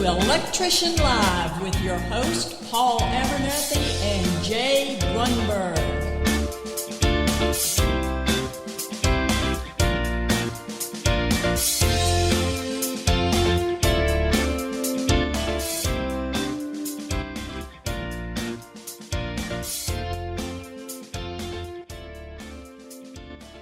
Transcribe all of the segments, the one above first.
Electrician Live with your host, Paul Abernathy and Jay Grunberg.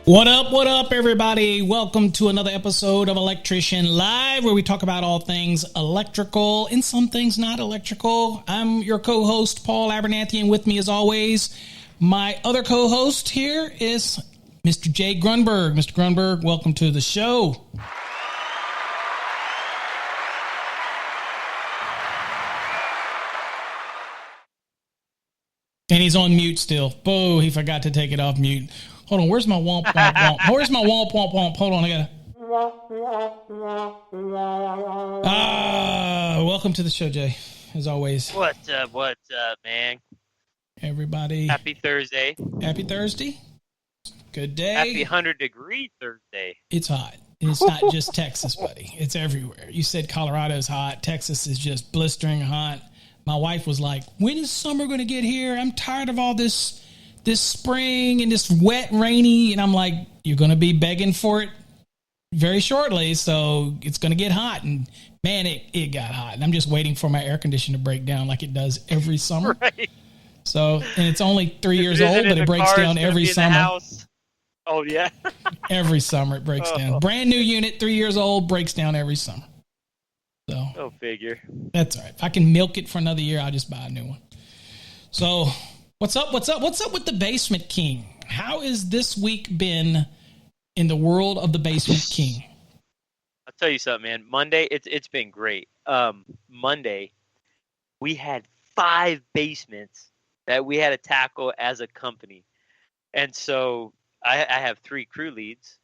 What up, everybody? Welcome to another episode of Electrician Live, where we talk about all things electrical and some things not electrical. I'm your co-host, Paul Abernathy, and with me, as always, my other co-host here is Mr. Jay Grunberg. Mr. Grunberg, welcome to the show. And he's on mute still. Oh, he forgot to take it off mute. Hold on, where's my womp, womp, womp? Where's my womp, womp, womp? Hold on, I gotta... welcome to the show, Jay, as always. What's up, man? Everybody. Happy Thursday. Happy Thursday. Good day. Happy 100-degree Thursday. It's hot. It's not just Texas, buddy. It's everywhere. You said Colorado's hot. Texas is just blistering hot. My wife was like, when is summer going to get here? I'm tired of all this spring and this wet, rainy. And I'm like, you're going to be begging for it very shortly. So it's going to get hot. And man, it got hot. And I'm just waiting for my air conditioner to break down like it does every summer. Right. So, and it's only 3 years old, but it breaks down every summer. Oh, yeah. Every summer it breaks down. Brand new unit, 3 years old, breaks down every summer. So, go figure. That's all right. If I can milk it for another year, I'll just buy a new one. So, what's up with the Basement King? How has this week been in the world of the Basement King? I'll tell you something, man. Monday, it's been great. Monday, we had 5 basements that we had to tackle as a company. And so I have 3 crew leads.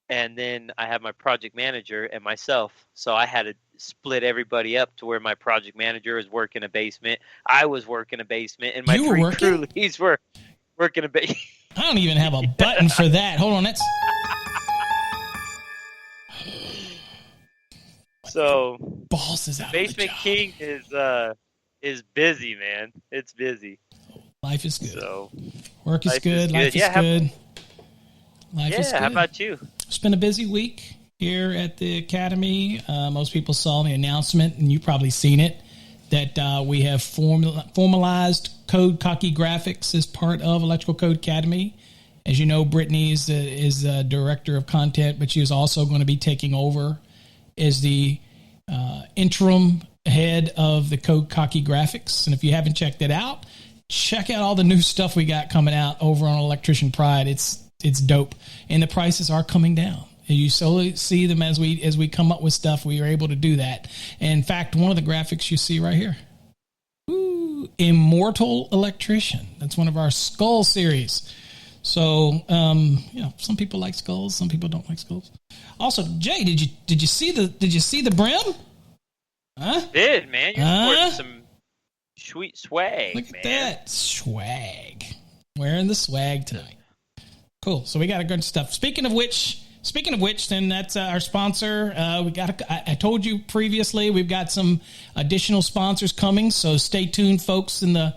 And then I have my project manager and myself. So I had to split everybody up to where my project manager was working a basement. I was working a basement. And my 3 crew leads were working a basement. I don't even have a button for that. Hold on. That's... So Boss is out Basement of the job. King is busy, man. It's busy. Life is good. So work is good. Life is good. Life is good. How about you? It's been a busy week here at the Academy. Most people saw the announcement, and you've probably seen it, that we have formalized Code Cocky Graphics as part of Electrical Code Academy. As you know, Brittany is the director of content, but she is also going to be taking over as the interim head of the Code Cocky Graphics. And if you haven't checked it out, check out all the new stuff we got coming out over on Electrician Pride. It's dope, and the prices are coming down. You slowly see them as we come up with stuff. We are able to do that. And in fact, one of the graphics you see right here, Immortal Electrician. That's one of our skull series. So, some people like skulls, some people don't like skulls. Also, Jay, did you see the brim? Huh? Did, man? You're sporting some sweet swag. Look at that swag. Wearing the swag tonight. Cool. So we got a good stuff. Speaking of which, then that's our sponsor. I told you previously we've got some additional sponsors coming. So stay tuned, folks. In the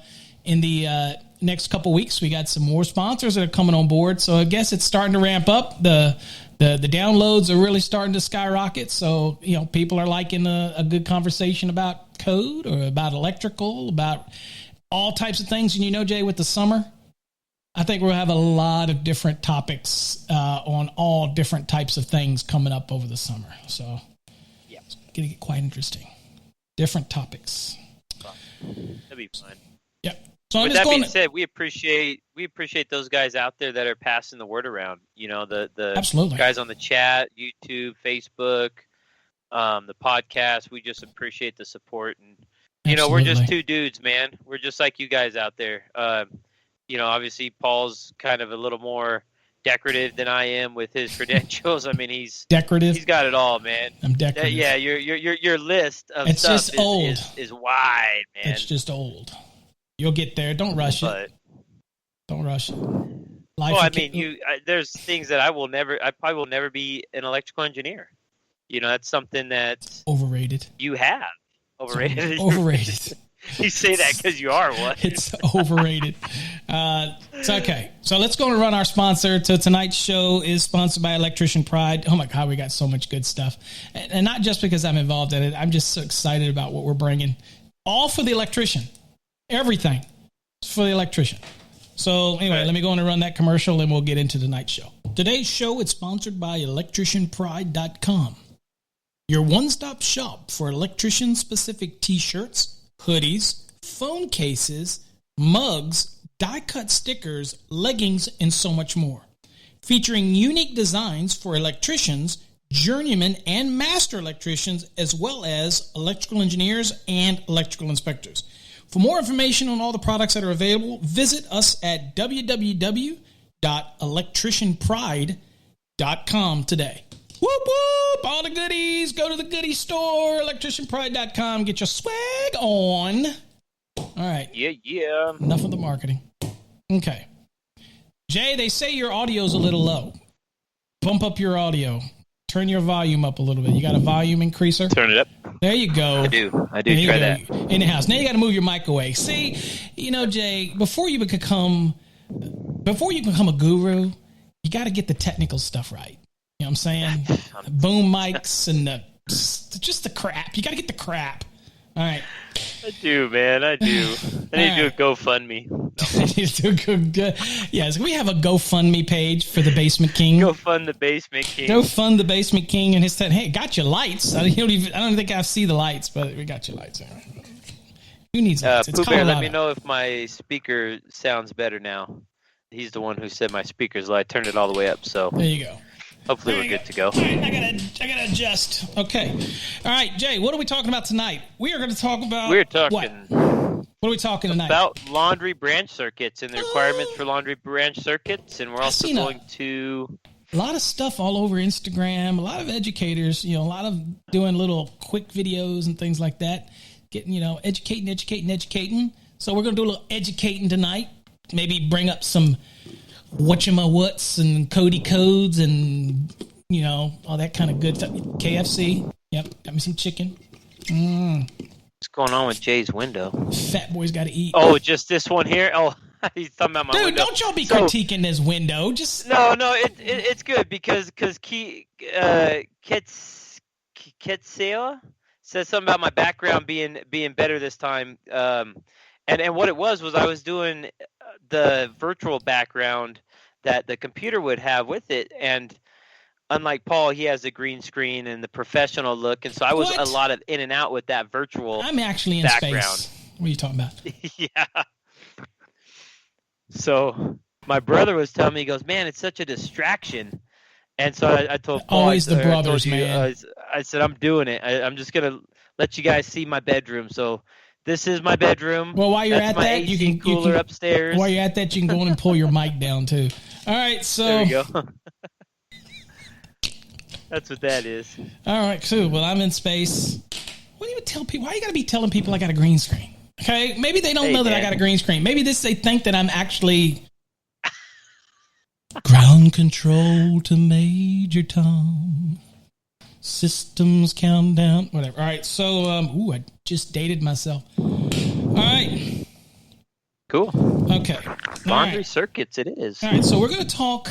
next couple weeks, we got some more sponsors that are coming on board. So I guess it's starting to ramp up. The downloads are really starting to skyrocket. So people are liking a good conversation about code or about electrical, about all types of things. And Jay, with the summer, I think we'll have a lot of different topics on all different types of things coming up over the summer. So yeah, it's going to get quite interesting. Different topics. That'll be fun. Yep. So with that being said, we appreciate those guys out there that are passing the word around. The Absolutely. Guys on the chat, YouTube, Facebook, the podcast. We just appreciate the support, and we're just 2 dudes, man. We're just like you guys out there. Obviously Paul's kind of a little more decorative than I am with his credentials. I mean, he's decorative. He's got it all, man. I'm decorative. Yeah, your list of it's stuff just old. Is wide, man. It's just old. You'll get there. Don't rush it. Don't rush it. There's things that I probably will never be an electrical engineer. That's something that's overrated. You have. Overrated. Overrated. You say that because you are one. It's overrated. It's okay. So let's go and run our sponsor. So tonight's show is sponsored by Electrician Pride. Oh my God, we got so much good stuff. And not just because I'm involved in it. I'm just so excited about what we're bringing. All for the electrician. Everything for the electrician. So anyway, let me go on and run that commercial and we'll get into tonight's show. Today's show is sponsored by electricianpride.com. Your one-stop shop for electrician-specific t-shirts, hoodies, phone cases, mugs, die-cut stickers, leggings, and so much more. Featuring unique designs for electricians, journeymen, and master electricians, as well as electrical engineers and electrical inspectors. For more information on all the products that are available, visit us at www.electricianpride.com today. Whoop, whoop, all the goodies. Go to the goodie store, electricianpride.com. Get your swag on. All right. Yeah. Enough of the marketing. Okay. Jay, they say your audio's a little low. Bump up your audio. Turn your volume up a little bit. You got a volume increaser? Turn it up. There you go. I do. Try that. In the house. Now you got to move your mic away. See, Jay, before you become a guru, you got to get the technical stuff right. You know what I'm saying? Boom mics and just the crap. You got to get the crap. All right. I do, man. I do. I need to do a GoFundMe. Yes, we have a GoFundMe page for the Basement King. Go fund the Basement King. Go fund the Basement King and his tent. Hey, got your lights. I don't think I see the lights, but we got your lights. Who needs lights? It's Pooh Bear, Colorado. let me know if my speaker sounds better now. He's the one who said my speaker's low. I turned it all the way up, so There you go. hopefully we're good to go. All right, I gotta adjust. Okay. All right, Jay, what are we talking about tonight? We are going to talk about What are we talking tonight? About laundry branch circuits and the requirements for laundry branch circuits, and we're also going to a lot of stuff all over Instagram. A lot of educators, a lot of doing little quick videos and things like that. Getting, educating. So we're going to do a little educating tonight. Maybe bring up some whatchamawhats and Cody codes and, all that kind of good stuff. KFC. Yep. Got me some chicken. what's going on with Jay's window. Fat boy's got to eat. Oh, just this one here? Oh, he's talking about my window. Dude, don't y'all be critiquing this window. Just No, it's good because Kitsela says something about my background being better this time. And what it was I was doing the virtual background that the computer would have with it, and unlike Paul, he has a green screen and the professional look, and so I was a lot of in and out with that virtual. I'm actually in background. space. What are you talking about? Yeah. So my brother was telling me, he goes, "Man, it's such a distraction." And so I told Paul, Always the brothers, man. I said, I'm doing it. I'm just gonna let you guys see my bedroom. So this is my bedroom. Well, while you're That's at my that, AC you can cooler upstairs. While you're at that, you can go in and pull your mic down too. All right, so There we go. That's what that is. All right, cool. Well, I'm in space. What do you tell people? Why you got to be telling people I got a green screen? Okay, maybe they don't know that I got a green screen. Maybe they think that I'm actually ground control to Major Tom. Systems countdown. Whatever. All right, so I just dated myself. All right. Cool. Okay. Laundry circuits it is. All right, so we're going to talk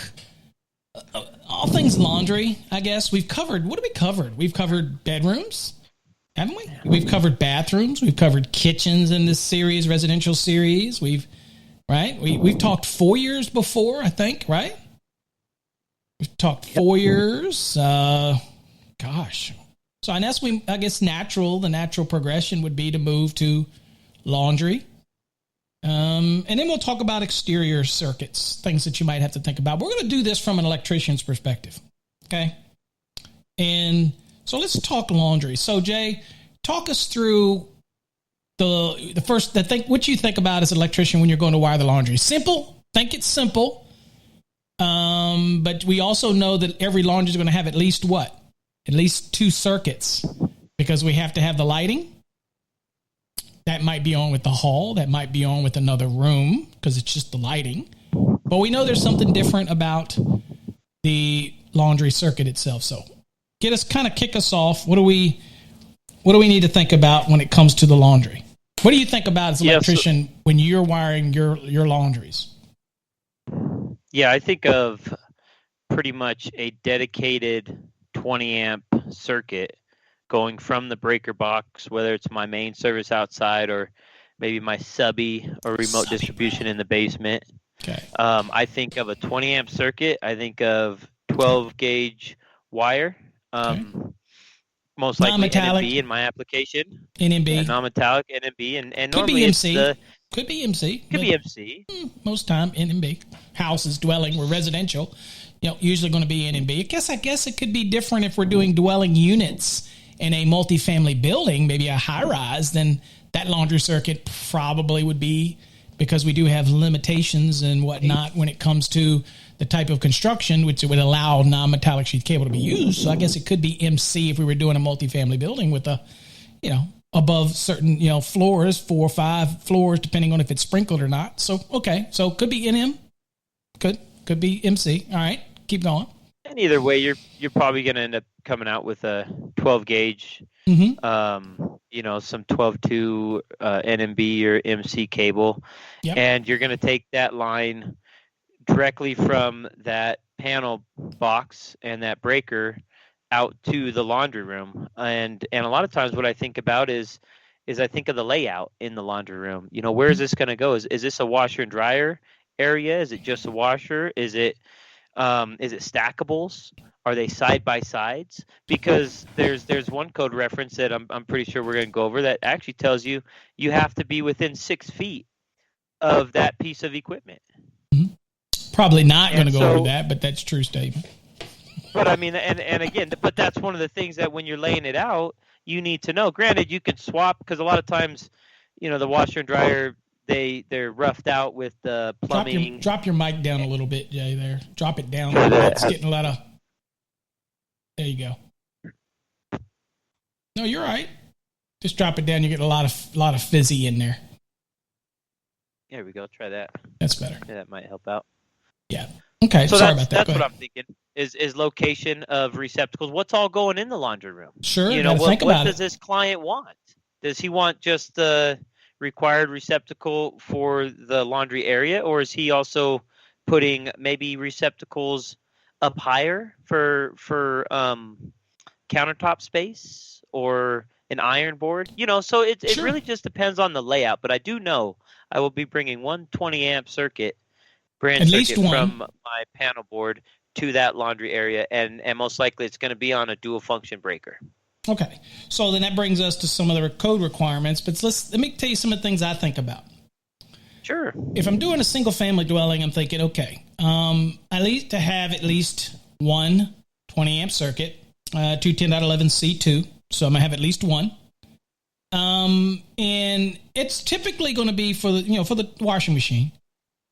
all things laundry, I guess. What have we covered? We've covered bedrooms, haven't we? We've covered bathrooms. We've covered kitchens in this series, residential series. We've talked foyers before, I think, right? We've talked foyers. Gosh. So I guess the natural progression would be to move to laundry. And then we'll talk about exterior circuits, things that you might have to think about. We're going to do this from an electrician's perspective. Okay. And so let's talk laundry. So Jay, talk us through what you think about as an electrician when you're going to wire the laundry. Simple. Think it's simple. But we also know that every laundry is going to have at least what? At least two circuits, because we have to have the lighting. That might be on with the hall. That might be on with another room because it's just the lighting. But we know there's something different about the laundry circuit itself. So kick us off. What do we What do we need to think about when it comes to the laundry? What do you think about as an electrician when you're wiring your laundries? Yeah, I think of pretty much a dedicated 20 amp circuit going from the breaker box, whether it's my main service outside or maybe my subby or remote distribution in the basement. Okay. I think of a 20 amp circuit. I think of 12 gauge wire. Most likely NMB in my application. NMB. Yeah, non-metallic NMB. And could normally be MC. it's Could be MC. Could be MC. Most time NMB. Houses, dwelling, we're residential. Usually going to be NMB. I guess it could be different if we're doing dwelling units in a multifamily building, maybe a high rise, then that laundry circuit probably would be, because we do have limitations and whatnot when it comes to the type of construction, which would allow non-metallic sheath cable to be used. So I guess it could be MC if we were doing a multifamily building with above certain, floors, 4 or 5 floors, depending on if it's sprinkled or not. So, okay. So it could be NM. Could be MC. All right. Keep going. And either way, you're probably going to end up coming out with a 12 gauge, some 12-2 NMB or MC cable. Yep. And you're going to take that line directly from that panel box and that breaker out to the laundry room. And a lot of times what I think about is I think of the layout in the laundry room. Where is this going to go? Is this a washer and dryer area? Is it just a washer? Is it stackables? Are they side by sides? Because there's one code reference that I'm pretty sure we're going to go over that actually tells you have to be within 6 feet of that piece of equipment. Mm-hmm. Probably not going to go over that, but that's a true statement. But I mean, and again, but that's one of the things that when you're laying it out, you need to know. Granted, you can swap, because a lot of times, the washer and dryer, they're roughed out with the plumbing. Drop your mic down a little bit, Jay. There, drop it down. It's getting a lot of. There you go. No, you're right. Just drop it down. You get a lot of fizzy in there. There we go. Try that. That's better. Yeah, that might help out. Yeah. Okay. So sorry about that. That's what I'm thinking. Is location of receptacles. What's all going in the laundry room? Sure. What does this client want? Does he want just the required receptacle for the laundry area, or is he also putting maybe receptacles up higher for countertop space or an iron board? So it Sure. really just depends on the layout. But I do know I will be bringing 120 amp circuit, branch circuit from my panel board to that laundry area, and most likely it's going to be on a dual function breaker. Okay, so then that brings us to some of the code requirements, but let me tell you some of the things I think about. Sure. If I'm doing a single family dwelling, I'm thinking, okay, I need to have at least one 20 amp circuit, 210.11C2, so I'm going to have at least one. And it's typically going to be for the washing machine.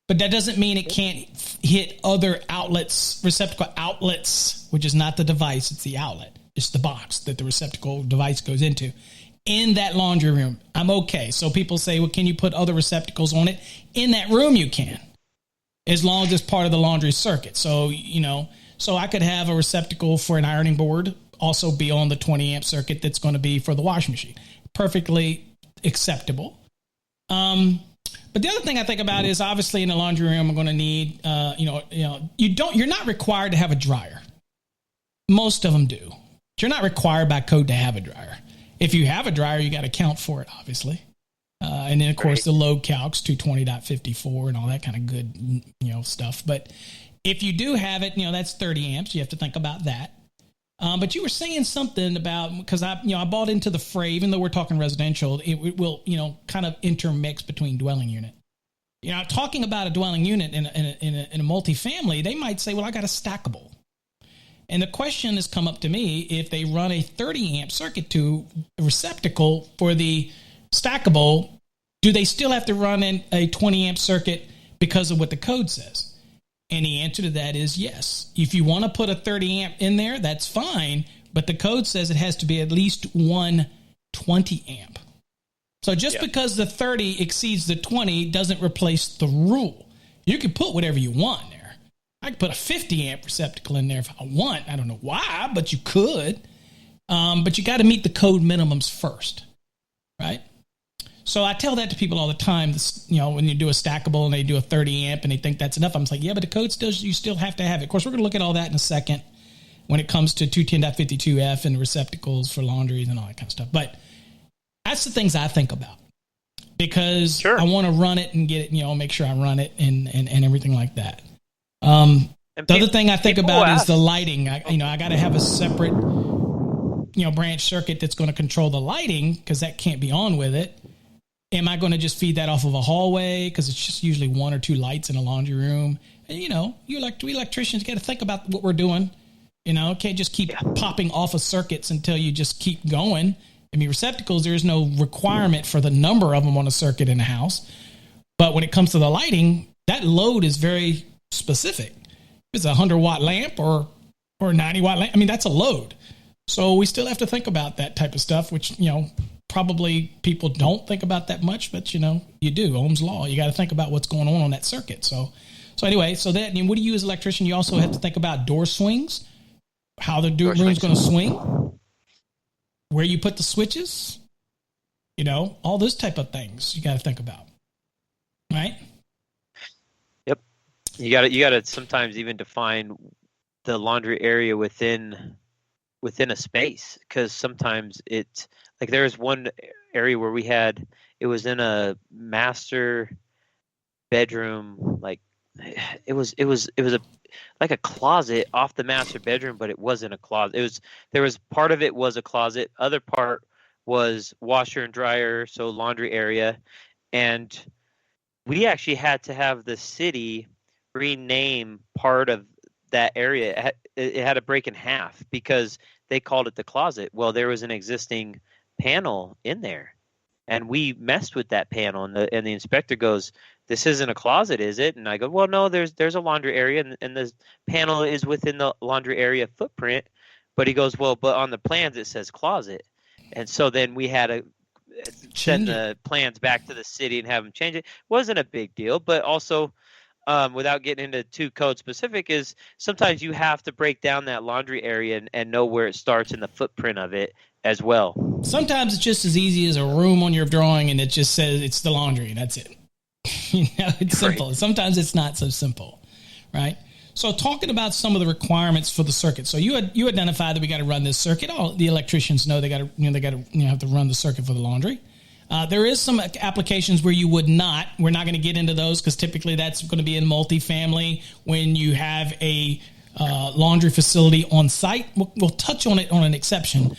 But that doesn't mean it can't hit other outlets, receptacle outlets, which is not the device, it's the outlet. It's the box that the receptacle device goes into. In that laundry room, I'm okay. So people say, well, can you put other receptacles on it? In that room, you can, as long as it's part of the laundry circuit. So, so I could have a receptacle for an ironing board also be on the 20 amp circuit that's going to be for the washing machine. Perfectly acceptable. But the other thing I think about is obviously in the laundry room, I'm going to need, you're not required to have a dryer. Most of them do. But you're not required by code to have a dryer. If you have a dryer, you got to count for it, obviously. And then, of course, the load calcs, 220.54 and all that kind of good, stuff. But if you do have it, that's 30 amps. You have to think about that. But you were saying something about, because I bought into the fray, even though we're talking residential, it will, kind of intermix between dwelling unit. Talking about a dwelling unit in a multifamily, they might say, well, I got a stackable. And the question has come up to me, if they run a 30 amp circuit to a receptacle for the stackable, do they still have to run in a 20 amp circuit because of what the code says? And the answer to that is yes. If you want to put a 30 amp in there, that's fine. But the code says it has to be at least one 20 amp. So just because the 30 exceeds the 20 doesn't replace the rule. You can put whatever you want there. I could put a 50 amp receptacle in there if I want. I don't know why, but you could. But you got to meet the code minimums first, right? So I tell that to people all the time. When you do a stackable and they do a 30 amp and they think that's enough, I'm like, yeah, but the code you still have to have it. Of course, we're going to look at all that in a second when it comes to 210.52F and receptacles for laundries and all that kind of stuff. But that's the things I think about because I want to run it and get it, make sure I run it and everything like that. The other thing I think about is the lighting. I got to have a separate, branch circuit that's going to control the lighting because that can't be on with it. Am I going to just feed that off of a hallway? Because it's just usually one or two lights in a laundry room. And, we electricians got to think about what we're doing. Can't just keep popping off of circuits until you just keep going. I mean, receptacles, there's no requirement for the number of them on a circuit in a house. But when it comes to the lighting, that load is very specific. If it's a 100-watt lamp or a 90-watt lamp, that's a load. So we still have to think about that type of stuff, which, probably people don't think about that much, but, you do. Ohm's law. You got to think about what's going on that circuit. So anyway, what do you as an electrician? You also have to think about door swings, how the room's going to swing, where you put the switches, all those type of things you got to think about, right? Yep. You got to sometimes even define the laundry area within a space, because sometimes it's like there's one area where it was in a master bedroom, like it was like a closet off the master bedroom, but it wasn't a closet. There was part of it was a closet, other part was washer and dryer, so laundry area, and we actually had to have the city rename part of that area. It had to break in half because they called it the closet. Well, there was an existing panel in there, and we messed with that panel, and the inspector goes, "This isn't a closet, is it?" And I go, "Well, no, there's a laundry area, and the panel is within the laundry area footprint." But he goes, "Well, but on the plans it says closet," and so then we had to send the plans back to the city and have them change it. Wasn't a big deal, but also, without getting into too code specific, is sometimes you have to break down that laundry area and know where it starts in the footprint of it as well. Sometimes it's just as easy as a room on your drawing and it just says it's the laundry and that's it. It's simple. Right. Sometimes it's not so simple, right? So talking about some of the requirements for the circuit. So you identified that we got to run this circuit. All the electricians know they got to have to run the circuit for the laundry. There is some applications where you would not. We're not going to get into those because typically that's going to be in multifamily when you have a laundry facility on site. We'll touch on it on an exception.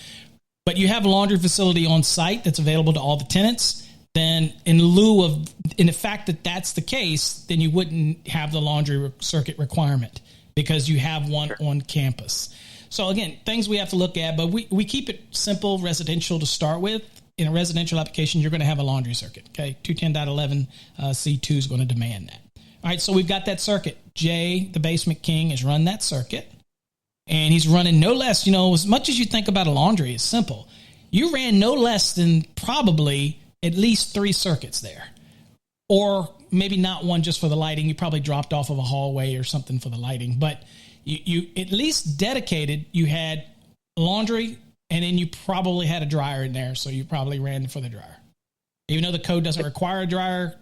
But you have a laundry facility on site that's available to all the tenants, then in the fact that that's the case, then you wouldn't have the laundry circuit requirement because you have one on campus. So again, things we have to look at, but we keep it simple, residential to start with. In a residential application, you're going to have a laundry circuit, okay? 210.11 C2 is going to demand that. All right, so we've got that circuit. Jay, the basement king, has run that circuit. And he's running no less, as much as you think about a laundry, it's simple. You ran no less than probably at least 3 circuits there. Or maybe not one just for the lighting. You probably dropped off of a hallway or something for the lighting. But you at least dedicated, you had laundry, and then you probably had a dryer in there. So you probably ran for the dryer. Even though the code doesn't require a dryer,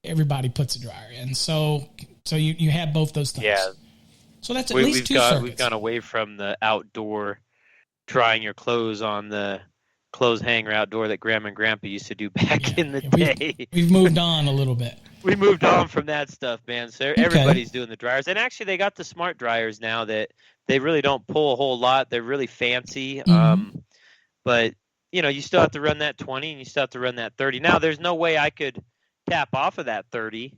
everybody puts a dryer in. So you have both those things. Yeah. So that's at least 2 circuits. We've gone away from the outdoor drying your clothes on the clothes hanger outdoor that Grandma and Grandpa used to do back in the day. We've moved on a little bit. We moved on from that stuff, man. So everybody's doing the dryers. And actually, they got the smart dryers now that they really don't pull a whole lot. They're really fancy. Mm-hmm. But, you still have to run that 20 and you still have to run that 30. Now, there's no way I could tap off of that 30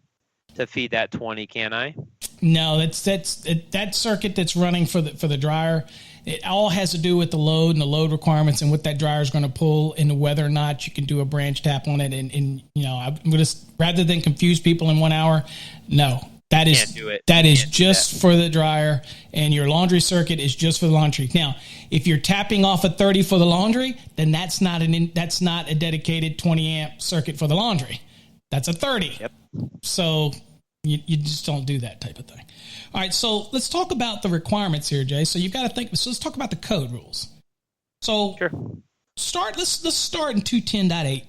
to feed that 20, can I? No, that circuit that's running for the dryer. It all has to do with the load and the load requirements and what that dryer is going to pull and whether or not you can do a branch tap on it. And I'm just, rather than confuse people in 1 hour, no, that is just for the dryer, and your laundry circuit is just for the laundry. Now, if you're tapping off a 30 for the laundry, then that's not a dedicated 20 amp circuit for the laundry. That's a 30. Yep. So you just don't do that type of thing. All right, so let's talk about the requirements here, Jay. So you've got to think. So let's talk about the code rules. So Sure. let's start in 210.8.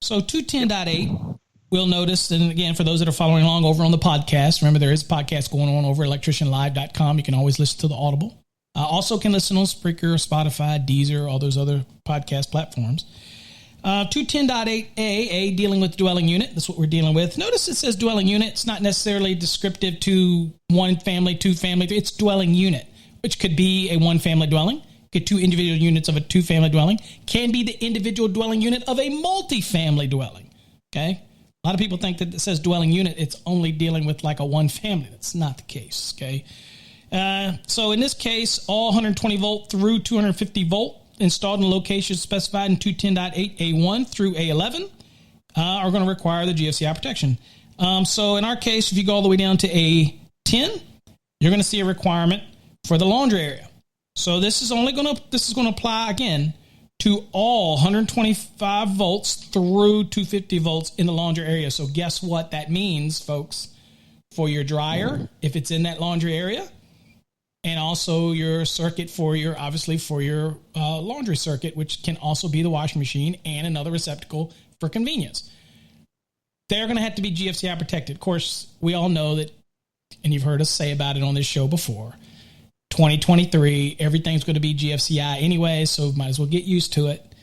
So 210.8, we'll notice, and again, for those that are following along over on the podcast, remember there is a podcast going on over electricianlive.com. You can always listen to the Audible. Also can listen on Spreaker, Spotify, Deezer, all those other podcast platforms. 210.8a, dealing with dwelling unit. That's what we're dealing with. Notice it says dwelling unit. It's not necessarily descriptive to one family, two family. It's dwelling unit, which could be a one family dwelling. Get two individual units of a two family dwelling. Can be the individual dwelling unit of a multi-family dwelling. Okay. A lot of people think that it says dwelling unit, it's only dealing with like a one family. That's not the case. Okay. So in this case, all 120 volt through 250 volt installed in locations specified in 210.8A1 through A11 are going to require the GFCI protection. So in our case, if you go all the way down to A10, you're going to see a requirement for the laundry area. So this is going to apply again to all 125 volts through 250 volts in the laundry area. So guess what that means, folks? For your dryer, if it's in that laundry area, and also your circuit for your laundry circuit, which can also be the washing machine and another receptacle for convenience. They're going to have to be GFCI protected. Of course, we all know that, and you've heard us say about it on this show before, 2023, everything's going to be GFCI anyway, so might as well get used to it.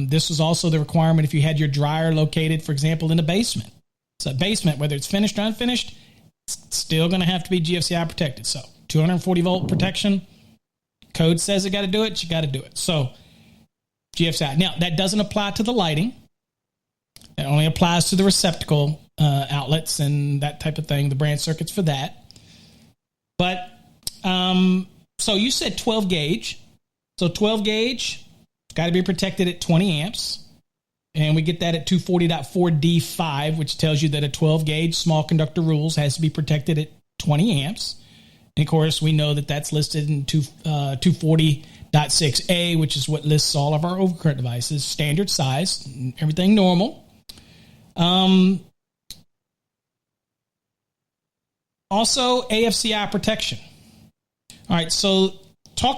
This was also the requirement if you had your dryer located, for example, in a basement. So a basement, whether it's finished or unfinished, it's still going to have to be GFCI protected. So 240 volt protection. Code says you got to do it. You got to do it. So GFCI. Now, that doesn't apply to the lighting. It only applies to the receptacle outlets and that type of thing, the branch circuits for that. But so you said 12 gauge. So 12 gauge got to be protected at 20 amps. And we get that at 240.4D5, which tells you that a 12 gauge small conductor rules has to be protected at 20 amps. And of course, we know that that's listed in 240.6A, which is what lists all of our overcurrent devices, standard size, everything normal. Also, AFCI protection. All right, so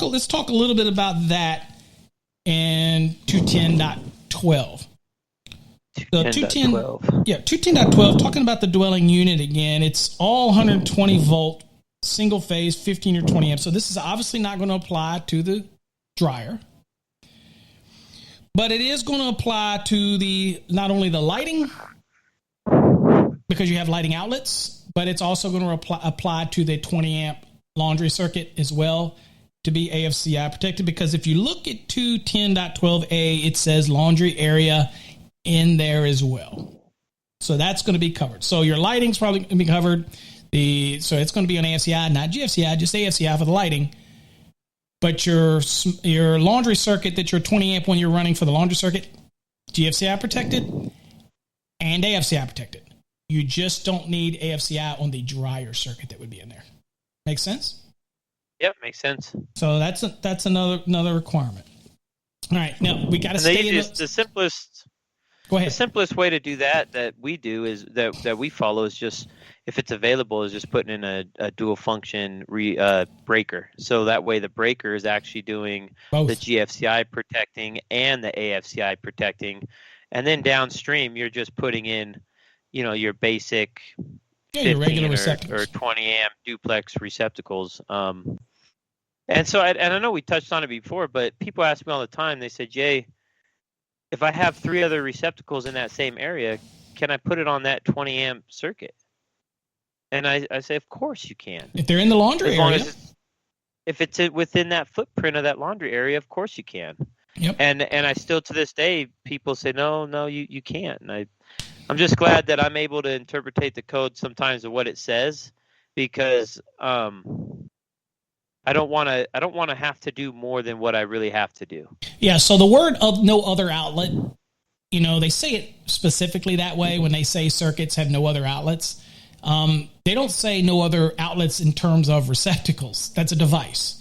let's talk a little bit about that in 210.12. So 210.12, talking about the dwelling unit again, it's all 120 volt, single phase, 15 or 20 amps. So this is obviously not going to apply to the dryer, but it is going to apply to not only the lighting, because you have lighting outlets, but it's also going to apply to the 20 amp laundry circuit as well to be AFCI protected. Because if you look at 210.12a, it says laundry area in there as well. So that's going to be covered. So your lighting's probably going to be covered. So it's going to be on AFCI, not GFCI, just AFCI for the lighting. But your laundry circuit that your 20 amp when you're running for the laundry circuit, GFCI protected and AFCI protected. You just don't need AFCI on the dryer circuit that would be in there. Make sense? Yep, makes sense. So that's another requirement. All right, now we got to stay in the simplest. Go ahead. The simplest way to do that we do is that we follow is just, if it's available, is just putting in a dual function breaker. So that way the breaker is actually doing both the GFCI protecting and the AFCI protecting. And then downstream, you're just putting in, your basic 15 your regular receptacles or 20 amp duplex receptacles. And so, I know we touched on it before, but people ask me all the time, they say, Jay, if I have 3 other receptacles in that same area, can I put it on that 20 amp circuit? And I say, of course you can. If they're in the laundry area. If it's within that footprint of that laundry area, of course you can. Yep. And I still, to this day, people say, no, you can't. And I'm just glad that I'm able to interpretate the code sometimes of what it says, because I don't want to have to do more than what I really have to do. Yeah, so the word of no other outlet, they say it specifically that way when they say circuits have no other outlets. They don't say no other outlets in terms of receptacles. That's a device.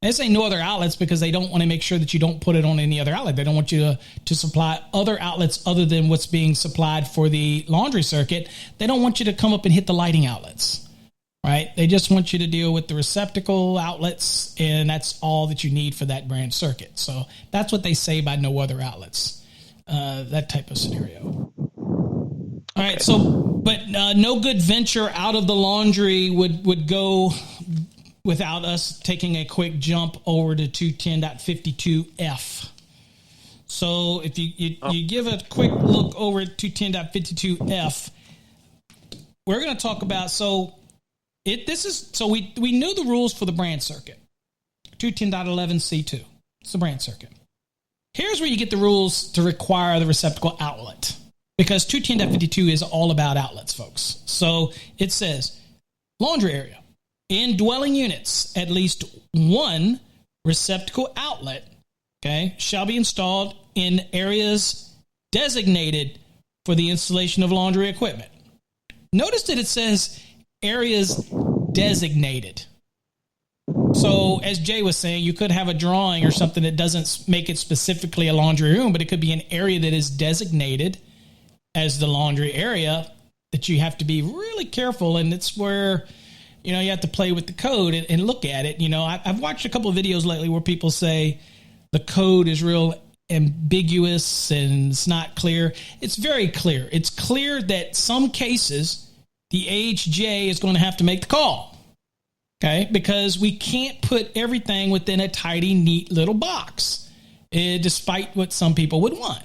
They say no other outlets because they don't want to make sure that you don't put it on any other outlet. They don't want you to supply other outlets other than what's being supplied for the laundry circuit. They don't want you to come up and hit the lighting outlets. right? They just want you to deal with the receptacle outlets, and that's all that you need for that branch circuit. So that's what they say by no other outlets, that type of scenario. All right, so, but no good venture out of the laundry would go without us taking a quick jump over to 210.52F. So if you give a quick look over at 210.52F, we're going to talk about, we knew the rules for the branch circuit, 210.11C2. It's the branch circuit. Here's where you get the rules to require the receptacle outlet, because 210.52 is all about outlets, folks. So it says, laundry area. In dwelling units, at least one receptacle outlet, okay, shall be installed in areas designated for the installation of laundry equipment. Notice that it says areas designated. So as Jay was saying, you could have a drawing or something that doesn't make it specifically a laundry room, but it could be an area that is designated as the laundry area that you have to be really careful. And it's where, you have to play with the code and look at it. I've watched a couple of videos lately where people say the code is real ambiguous and it's not clear. It's very clear. It's clear that some cases the AHJ is going to have to make the call. Okay, because we can't put everything within a tidy, neat little box, despite what some people would want.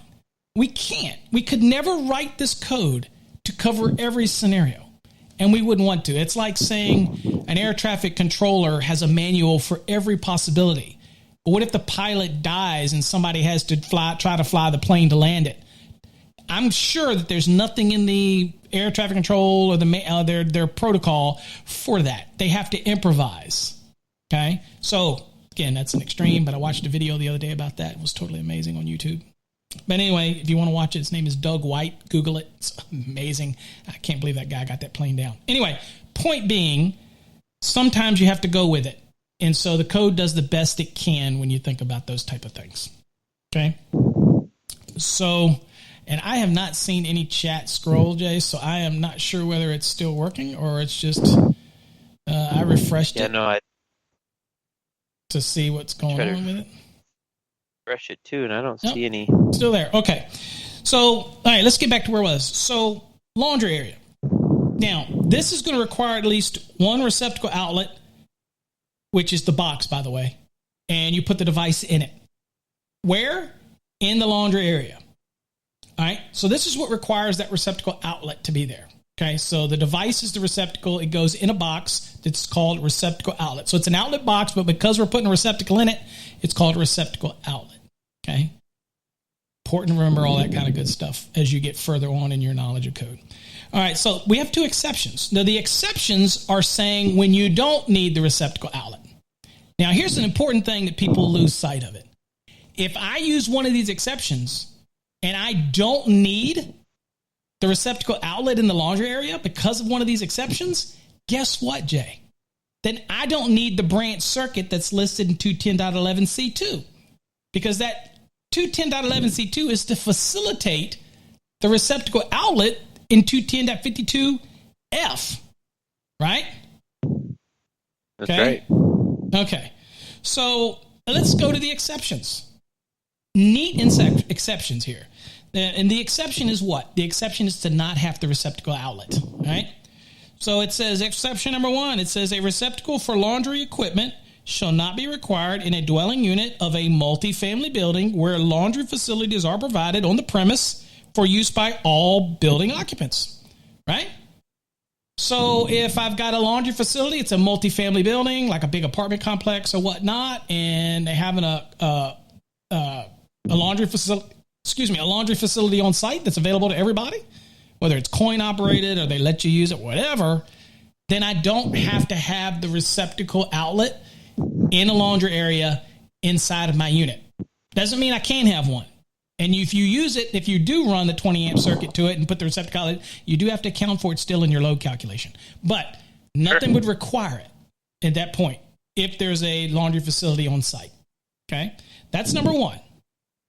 We can't. We could never write this code to cover every scenario, and we wouldn't want to. It's like saying an air traffic controller has a manual for every possibility. But what if the pilot dies and somebody has to try to fly the plane to land it? I'm sure that there's nothing in the air traffic control or their protocol for that. They have to improvise. Okay, so again, that's an extreme, but I watched a video the other day about that. It was totally amazing on YouTube. But anyway, if you want to watch it, his name is Doug White. Google it. It's amazing. I can't believe that guy got that plane down. Anyway, point being, sometimes you have to go with it. And so the code does the best it can when you think about those type of things. Okay, so... And I have not seen any chat scroll, Jay, so I am not sure whether it's still working or it's just I refreshed it to see what's going on with it. Refresh it too, and I don't see any. Still there. Okay. So, all right, let's get back to where it was. So, laundry area. Now, this is going to require at least one receptacle outlet, which is the box, by the way, and you put the device in it. Where? In the laundry area. All right, so this is what requires that receptacle outlet to be there. Okay, so the device is the receptacle. It goes in a box that's called receptacle outlet. So it's an outlet box, but because we're putting a receptacle in it, it's called a receptacle outlet. Okay, important to remember all that kind of good stuff as you get further on in your knowledge of code. All right, so we have two exceptions. Now, the exceptions are saying when you don't need the receptacle outlet. Now, here's an important thing that people lose sight of it. If I use one of these exceptions and I don't need the receptacle outlet in the laundry area because of one of these exceptions, guess what, Jay? Then I don't need the branch circuit that's listed in 210.11C2, because that 210.11C2 is to facilitate the receptacle outlet in 210.52F, right? That's right. Okay. So let's go to the exceptions. Neat exceptions here. And the exception is what? The exception is to not have the receptacle outlet, right? So it says, exception number 1, it says a receptacle for laundry equipment shall not be required in a dwelling unit of a multifamily building where laundry facilities are provided on the premise for use by all building occupants, right? So if I've got a laundry facility, it's a multifamily building, like a big apartment complex or whatnot, and they have a laundry facility, a laundry facility on site that's available to everybody, whether it's coin operated or they let you use it, whatever, then I don't have to have the receptacle outlet in a laundry area inside of my unit. Doesn't mean I can't have one. And if you use it, if you do run the 20 amp circuit to it and put the receptacle outlet, you do have to account for it still in your load calculation. But nothing would require it at that point if there's a laundry facility on site. Okay? That's number 1.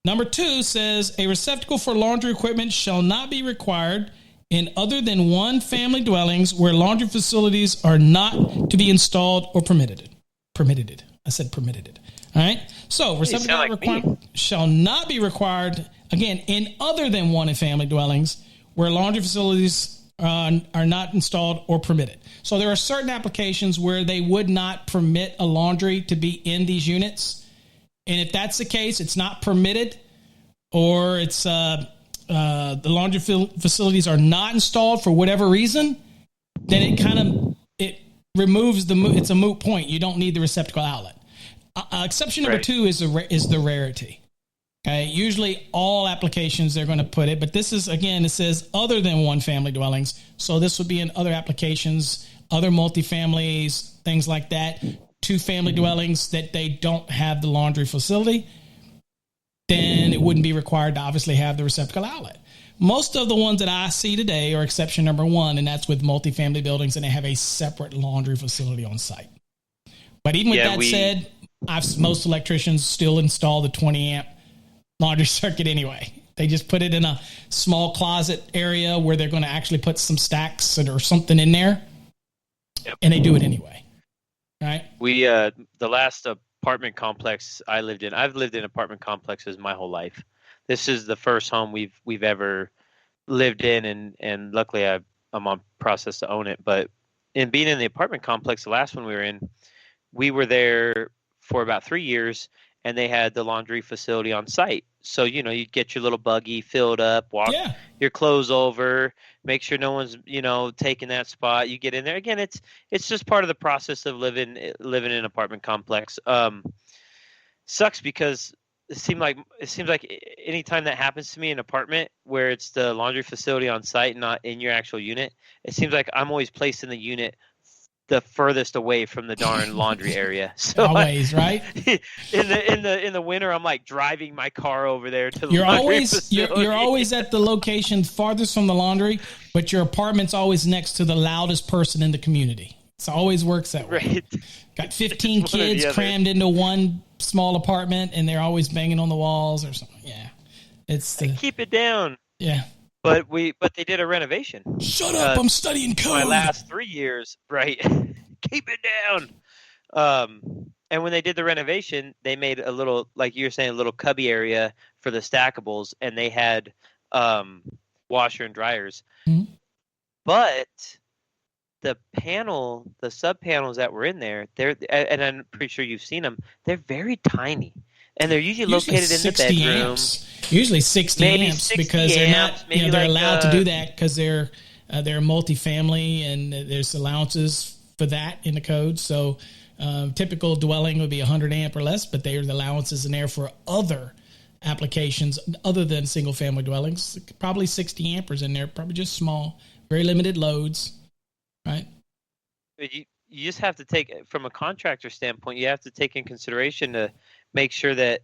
Number 2 says a receptacle for laundry equipment shall not be required in other than one family dwellings where laundry facilities are not to be installed or permitted. I said permitted. All right. So receptacle requirement shall not be required, again, in other than one family dwellings where laundry facilities are not installed or permitted. So there are certain applications where they would not permit a laundry to be in these units. And if that's the case, it's not permitted, or it's the laundry facilities are not installed for whatever reason, then it removes it's a moot point. You don't need the receptacle outlet. Exception number 2 is the rarity. Okay, usually all applications they're going to put it, but this is, again, it says other than one family dwellings. So this would be in other applications, other multifamilies, things like that. 2 family dwellings that they don't have the laundry facility, then it wouldn't be required to obviously have the receptacle outlet. Most of the ones that I see today are exception number 1, and that's with multifamily buildings, and they have a separate laundry facility on site. But even with said, most electricians still install the 20 amp laundry circuit anyway. They just put it in a small closet area where they're going to actually put some stacks or something in there, and they do it anyway. Right. We the last apartment complex I lived in. I've lived in apartment complexes my whole life. This is the first home we've ever lived in, and luckily I'm on process to own it. But in being in the apartment complex, the last one we were there for about 3 years, and they had the laundry facility on site. So, you'd get your little buggy filled up, walk your clothes over, make sure no one's, taking that spot. You get in there. Again, it's just part of the process of living in an apartment complex. Sucks because it seems like anytime that happens to me in an apartment where it's the laundry facility on site, not in your actual unit, it seems like I'm always placed in the unit the furthest away from the darn laundry area. So always, right? In the winter, I'm like driving my car over there to the you're laundry always facility. You're always at the location farthest from the laundry, but your apartment's always next to the loudest person in the community. It always works that way. Right. Got 15 kids crammed into one small apartment, and they're always banging on the walls or something. Yeah, keep it down. Yeah. But they did a renovation. Shut up! I'm studying code. My last 3 years, right? Keep it down. And when they did the renovation, they made a little, like you were saying, a little cubby area for the stackables, and they had washer and dryers. Mm-hmm. But the sub panels that were in there, and I'm pretty sure you've seen them. They're very tiny. And they're usually located in the bedroom. Amps. Usually 60 maybe amps 60 because they're amps, not. They're allowed to do that because they're multifamily and there's allowances for that in the code. So typical dwelling would be 100 amp or less, but there's allowances in there for other applications other than single family dwellings. Probably 60 amperes in there. Probably just small, very limited loads, right? You just have to take, from a contractor standpoint, you have to take in consideration to make sure that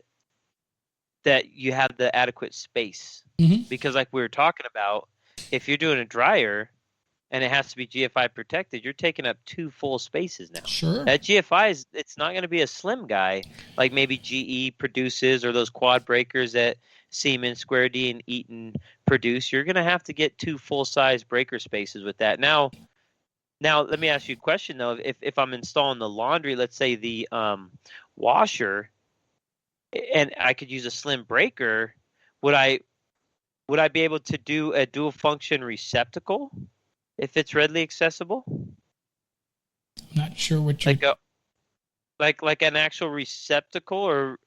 you have the adequate space. Mm-hmm. Because like we were talking about, if you're doing a dryer and it has to be GFI protected, you're taking up 2 full spaces now. Sure. That GFI it's not going to be a slim guy like maybe GE produces or those quad breakers that Siemens, Square D, and Eaton produce. You're going to have to get 2 full-size breaker spaces with that. Now, let me ask you a question, though. If I'm installing the laundry, let's say the washer, and I could use a slim breaker, would I be able to do a dual function receptacle if it's readily accessible? I'm not sure what you're... Like an actual receptacle, or...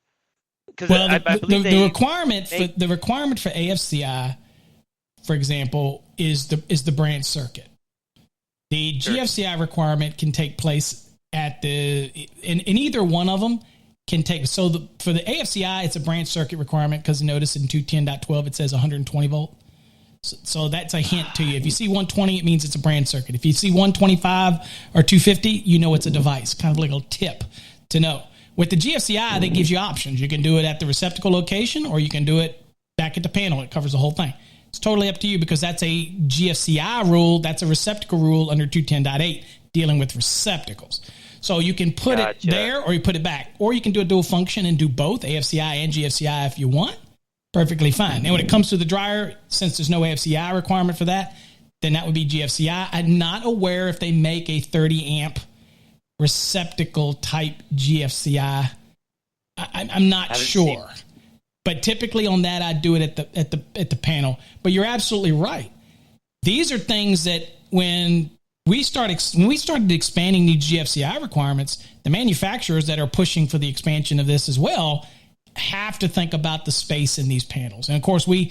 Well, the requirement for AFCI, for example, is the branch circuit. The GFCI requirement can take place in either one of them can take. So for the AFCI, it's a branch circuit requirement because notice in 210.12 it says 120 volt. So that's a hint to you. If you see 120, it means it's a branch circuit. If you see 125 or 250, you know it's a device. Kind of like a tip to know. With the GFCI, that gives you options. You can do it at the receptacle location, or you can do it back at the panel. It covers the whole thing. It's totally up to you because that's a GFCI rule. That's a receptacle rule under 210.8 dealing with receptacles. So you can put it there or you put it back. Or you can do a dual function and do both, AFCI and GFCI if you want. Perfectly fine. And when it comes to the dryer, since there's no AFCI requirement for that, then that would be GFCI. I'm not aware if they make a 30 amp receptacle type GFCI. I'm not sure. But typically on that, I do it at the panel. But you're absolutely right. These are things that when we started expanding these GFCI requirements, the manufacturers that are pushing for the expansion of this as well have to think about the space in these panels. And of course, we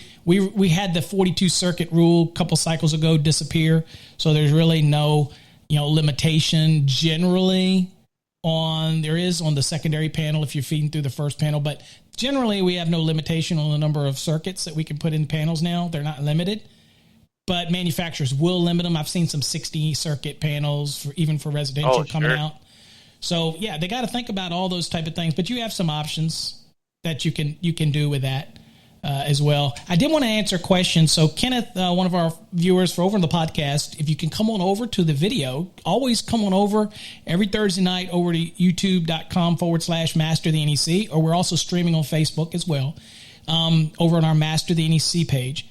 had the 42 circuit rule a couple cycles ago disappear, so there's really no limitation generally on the secondary panel if you're feeding through the first panel, but generally we have no limitation on the number of circuits that we can put in panels now. They're not limited, but manufacturers will limit them. I've seen some 60 circuit panels even for residential coming out. So yeah, they got to think about all those type of things, but you have some options that you can do with that as well. I did want to answer a question. So Kenneth, one of our viewers for over on the podcast, if you can come on over to the video, always come on over every Thursday night over to youtube.com/Master the NEC, or we're also streaming on Facebook as well, over on our Master the NEC page.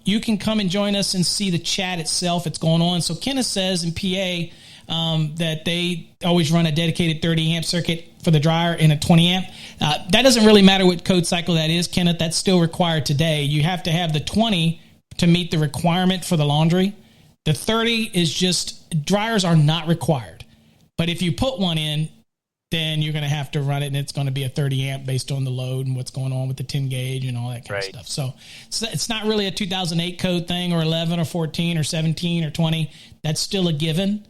You can come and join us and see the chat itself. It's going on. So Kenneth says in PA that they always run a dedicated 30 amp circuit for the dryer and a 20 amp. That doesn't really matter what code cycle that is, Kenneth. That's still required today. You have to have the 20 to meet the requirement for the laundry. The 30 is just, dryers are not required. But if you put one in, then you're going to have to run it, and it's going to be a 30 amp based on the load and what's going on with the 10 gauge and all that kind of stuff. So it's not really a 2008 code thing, or 11 or 14 or 17 or 20. That's still a given,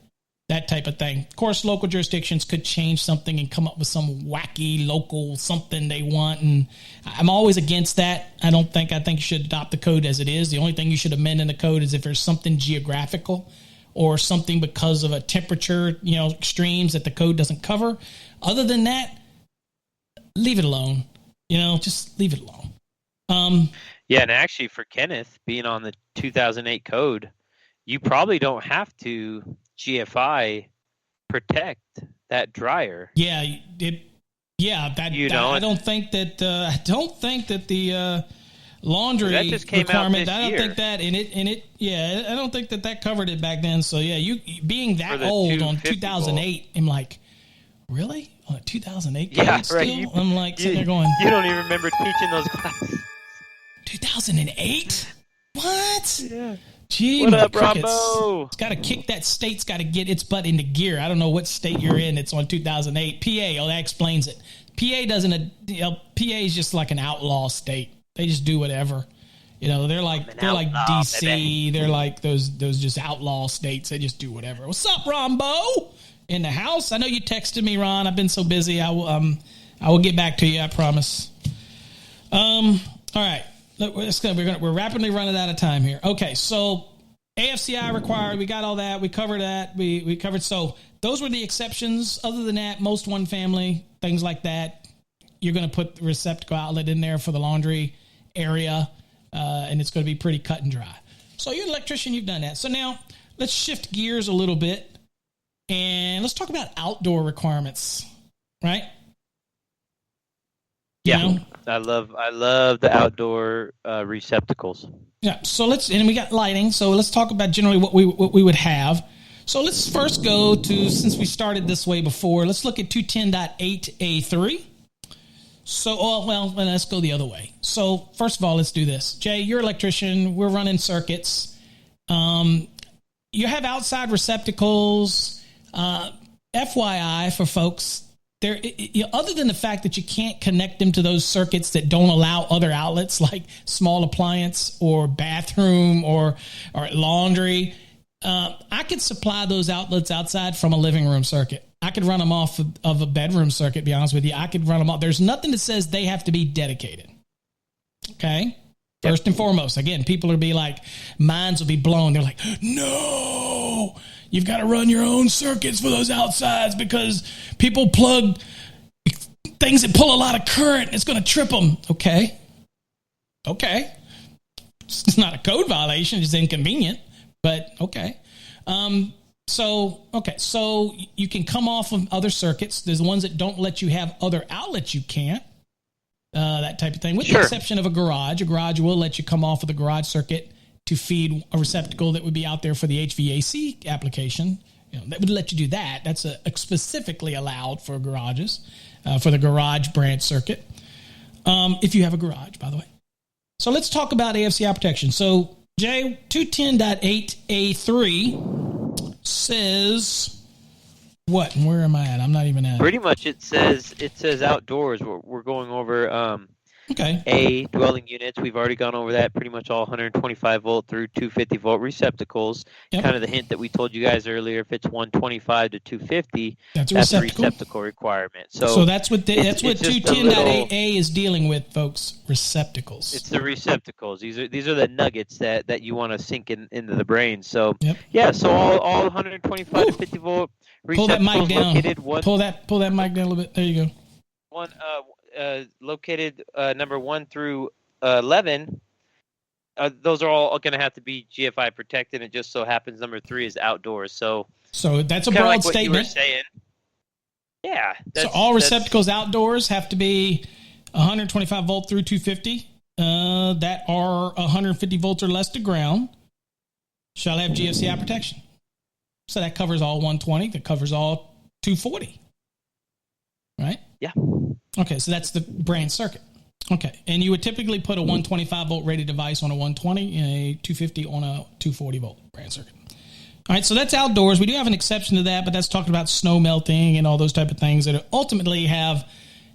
that type of thing. Of course, local jurisdictions could change something and come up with some wacky local something they want, and I'm always against that. I think you should adopt the code as it is. The only thing you should amend in the code is if there's something geographical or something because of a temperature, extremes that the code doesn't cover. Other than that, leave it alone. Just leave it alone. Yeah, and actually for Kenneth, being on the 2008 code, you probably don't have to GFI protect that dryer. Yeah, I don't think that the laundry that just came requirement. Out this I don't year. think that I don't think that covered it back then. So yeah, you being that old on 2008, I'm like, really? On a 2008 code Yeah, still? right. I'm like sitting there going, you don't even remember teaching those classes. 2008? What? Yeah. Gee, What my up, crickets. Rambo? It's got to kick that state's got to get its butt into gear. I don't know what state you're in. It's on 2008. PA, that explains it. PA doesn't. PA is just like an outlaw state. They just do whatever. They're like DC. Baby. They're like those just outlaw states. They just do whatever. What's up, Rambo? In the house? I know you texted me, Ron. I've been so busy. I will get back to you. I promise. All right. We're rapidly running out of time here. Okay, so AFCI required. We got all that. We covered that. We covered. So those were the exceptions. Other than that, most one family, things like that, you're going to put the receptacle outlet in there for the laundry area, and it's going to be pretty cut and dry. So you're an electrician. You've done that. So now let's shift gears a little bit, and let's talk about outdoor requirements, right? Yeah, I love the outdoor receptacles. Yeah, so and we got lighting. So let's talk about generally what we would have. So let's first go to, since we started this way before, let's look at 210.8A3. So, let's go the other way. So first of all, let's do this. Jay, you're an electrician. We're running circuits. You have outside receptacles. FYI for folks, other than the fact that you can't connect them to those circuits that don't allow other outlets like small appliance or bathroom or laundry, I could supply those outlets outside from a living room circuit. I could run them off of a bedroom circuit, to be honest with you. I could run them off. There's nothing that says they have to be dedicated. Okay? First and foremost, again, people will be like, minds will be blown. They're like, no, you've got to run your own circuits for those outsides because people plug things that pull a lot of current. It's going to trip them. Okay. It's not a code violation. It's inconvenient, but okay. So you can come off of other circuits. There's the ones that don't let you have other outlets. You can't. That type of thing, with the exception of a garage. A garage will let you come off of the garage circuit to feed a receptacle that would be out there for the HVAC application, that would let you do that. That's specifically allowed for garages, for the garage branch circuit. If you have a garage, by the way. So let's talk about AFCI protection. So Jay, 210.8A3 says what? And where am I at? I'm not even at. Pretty much it says outdoors. We're going over okay. dwelling units. We've already gone over that. Pretty much all 125 volt through 250 volt receptacles. Yep. Kind of the hint that we told you guys earlier. If it's 125 to 250, that's a receptacle requirement. So that's what 210.8A is dealing with, folks. Receptacles. It's the receptacles. These are the nuggets that you want to sink into the brain. So yep. Yeah. So all 125 to 50 volt receptacles located. Pull that mic down a little bit. There you go. Located number 1 through 11. Those are all going to have to be GFI protected. It just so happens number 3 is outdoors. So that's a broad like statement. What you were saying. Yeah. So all receptacles outdoors have to be 125 volt through 250 that are 150 volts or less to ground shall have GFCI protection. So that covers all 120. That covers all 240. Right? Yeah. Okay, so that's the brand circuit. Okay, and you would typically put a 125 volt rated device on a 120 and a 250 on a 240 volt brand circuit. All right, so that's outdoors. We do have an exception to that, but that's talking about snow melting and all those type of things that ultimately have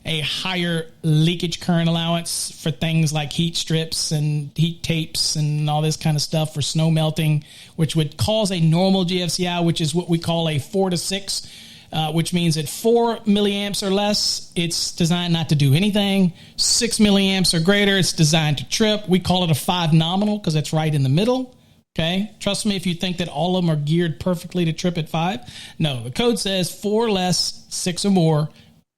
a higher leakage current allowance for things like heat strips and heat tapes and all this kind of stuff for snow melting, which would cause a normal GFCI, which is what we call a 4 to 6, which means at 4 milliamps or less, it's designed not to do anything. 6 milliamps or greater, it's designed to trip. We call it a 5 nominal because it's right in the middle. Okay, trust me if you think that all of them are geared perfectly to trip at 5. No, the code says 4 or less, 6 or more.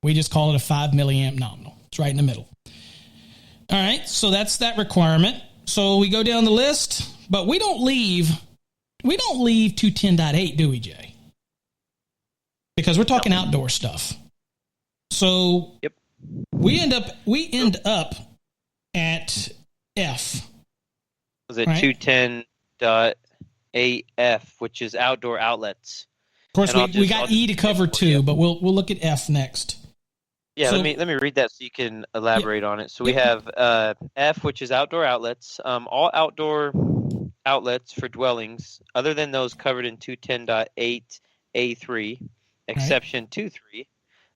We just call it a 5 milliamp nominal. It's right in the middle. All right, so that's that requirement. So we go down the list, but we don't leave 210.8, do we, Jay? Because we're talking outdoor stuff. So yep. we end up at F. Was it right? 210.8F, which is outdoor outlets. Of course, we got E to cover too, but we'll look at F next. Yeah, so, let me read that so you can elaborate on it. So we have F, which is outdoor outlets. All outdoor outlets for dwellings, other than those covered in 210.8A3, exception 2.3,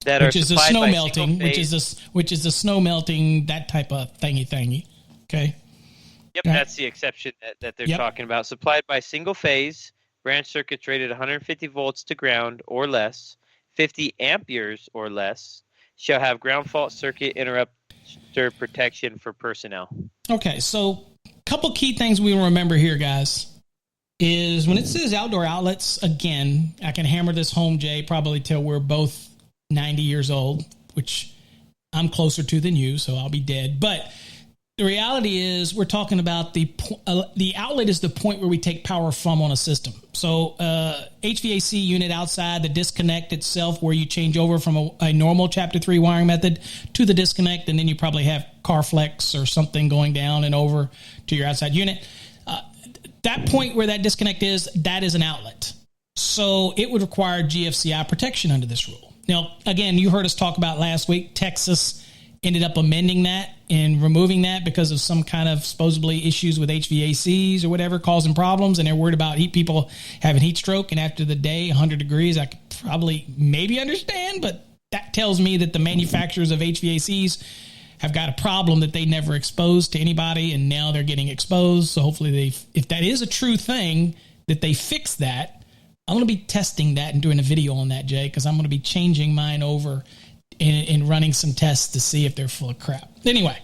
that which are is the snow melting, which is the snow melting, that type of thingy. Okay. Yep, that's the exception that they're talking about. Supplied by single phase branch circuits rated 150 volts to ground or less, 50 amperes or less, shall have ground fault circuit interrupter protection for personnel. Okay, so a couple key things we remember here, guys, is when it says outdoor outlets, again, I can hammer this home, Jay, probably till we're both 90 years old, which I'm closer to than you, so I'll be dead. But the reality is we're talking about the outlet is the point where we take power from on a system. So HVAC unit outside, the disconnect itself where you change over from a normal Chapter 3 wiring method to the disconnect, and then you probably have Carflex or something going down and over to your outside unit. That point where that disconnect is, that is an outlet. So it would require GFCI protection under this rule. Now, again, you heard us talk about last week, Texas ended up amending that and removing that because of some kind of supposedly issues with HVACs or whatever causing problems, and they're worried about people having heat stroke. And after the day, 100 degrees, I could probably maybe understand, but that tells me that the manufacturers of HVACs have got a problem that they never exposed to anybody, and now they're getting exposed. So hopefully if that is a true thing, that they fix that. I'm going to be testing that and doing a video on that, Jay, because I'm going to be changing mine over and running some tests to see if they're full of crap. Anyway,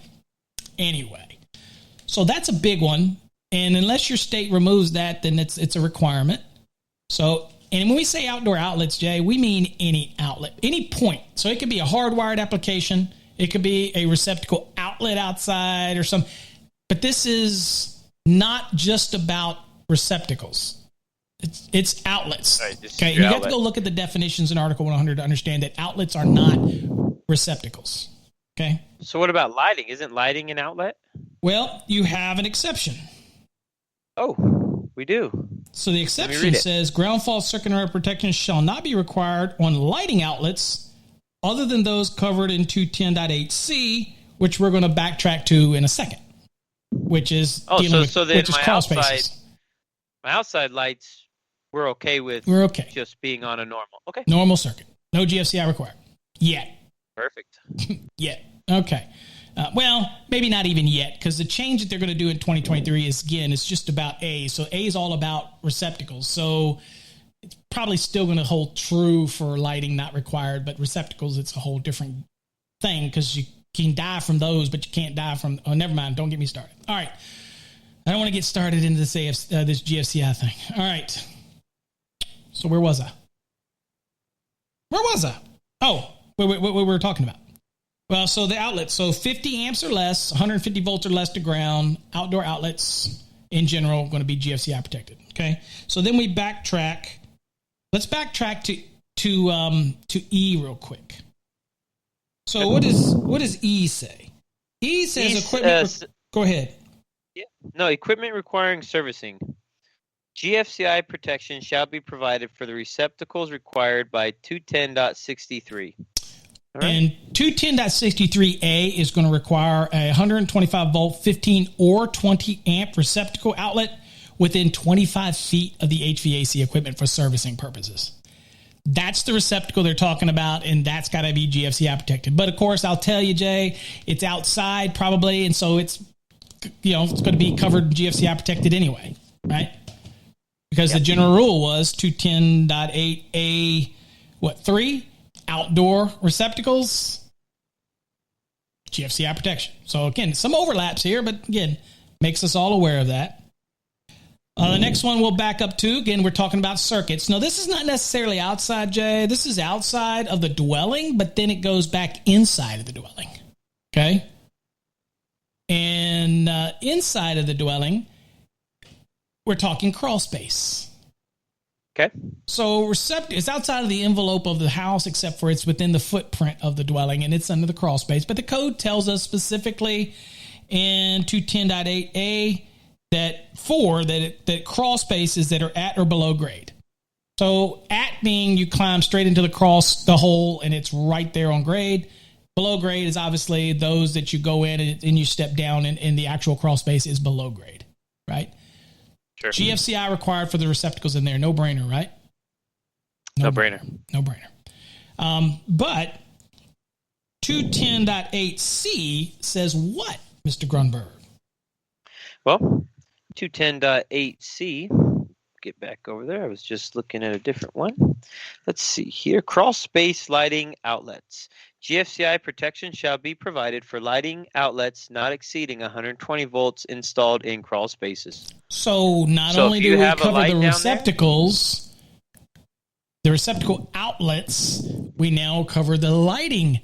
so that's a big one. And unless your state removes that, then it's a requirement. So, and when we say outdoor outlets, Jay, we mean any outlet, any point. So it could be a hardwired application. It could be a receptacle outlet outside or something. But this is not just about receptacles. It's outlets. Right, okay, you have to go look at the definitions in Article 100 to understand that outlets are not receptacles. Okay. So what about lighting? Isn't lighting an outlet? Well, you have an exception. Oh, we do. So the exception says ground fault circuit area protection shall not be required on lighting outlets other than those covered in 210.8c, which we're going to backtrack to in a second, which is crawl spaces. My outside lights, we're okay with. We're okay. Just being on a normal. Okay. Normal circuit. No GFCI required. Yet. Perfect. Yet. Okay. Well, maybe not even yet, because the change that they're going to do in 2023 is, again, it's just about A. So A is all about receptacles. So it's probably still going to hold true for lighting, not required, but receptacles, it's a whole different thing, because you can die from those, but you can't die from, oh, never mind. Don't get me started. All right. I don't want to get started into this this GFCI thing. All right. So where was I? Oh, what we were talking about. Well, so the outlets, so 50 amps or less, 150 volts or less to ground, outdoor outlets in general going to be GFCI protected. Okay, so then we backtrack. Let's backtrack to E real quick. So what does E say? E says equipment. Go ahead. Yeah. No, equipment requiring servicing. GFCI protection shall be provided for the receptacles required by 210.63. Right. And 210.63A is going to require a 125 volt, 15 or 20 amp receptacle outlet within 25 feet of the HVAC equipment for servicing purposes. That's the receptacle they're talking about, and that's got to be GFCI protected. But of course, I'll tell you, Jay, it's outside probably, and so it's going to be covered GFCI protected anyway, right? Because the general rule was 210.8A, 3? Outdoor receptacles, GFCI protection. So again, some overlaps here, but again, makes us all aware of that. The next one we'll back up to, again, we're talking about circuits. Now, this is not necessarily outside, Jay. This is outside of the dwelling, but then it goes back inside of the dwelling. Okay? And inside of the dwelling, we're talking crawl space. Okay. So it's outside of the envelope of the house, except for it's within the footprint of the dwelling, and it's under the crawl space. But the code tells us specifically in 210.8a that crawl spaces that are at or below grade. So at meaning you climb straight into the hole, and it's right there on grade. Below grade is obviously those that you go in and you step down, and the actual crawl space is below grade, right? Sure. GFCI required for the receptacles in there. No brainer, right? No brainer. But 210.8c says what, Mr. Grunberg? Well, 210.8c, get back over there. I was just looking at a different one. Let's see here. Crawl space lighting outlets. GFCI protection shall be provided for lighting outlets not exceeding 120 volts installed in crawl spaces. So not only do we cover the receptacles, the receptacle outlets, we now cover the lighting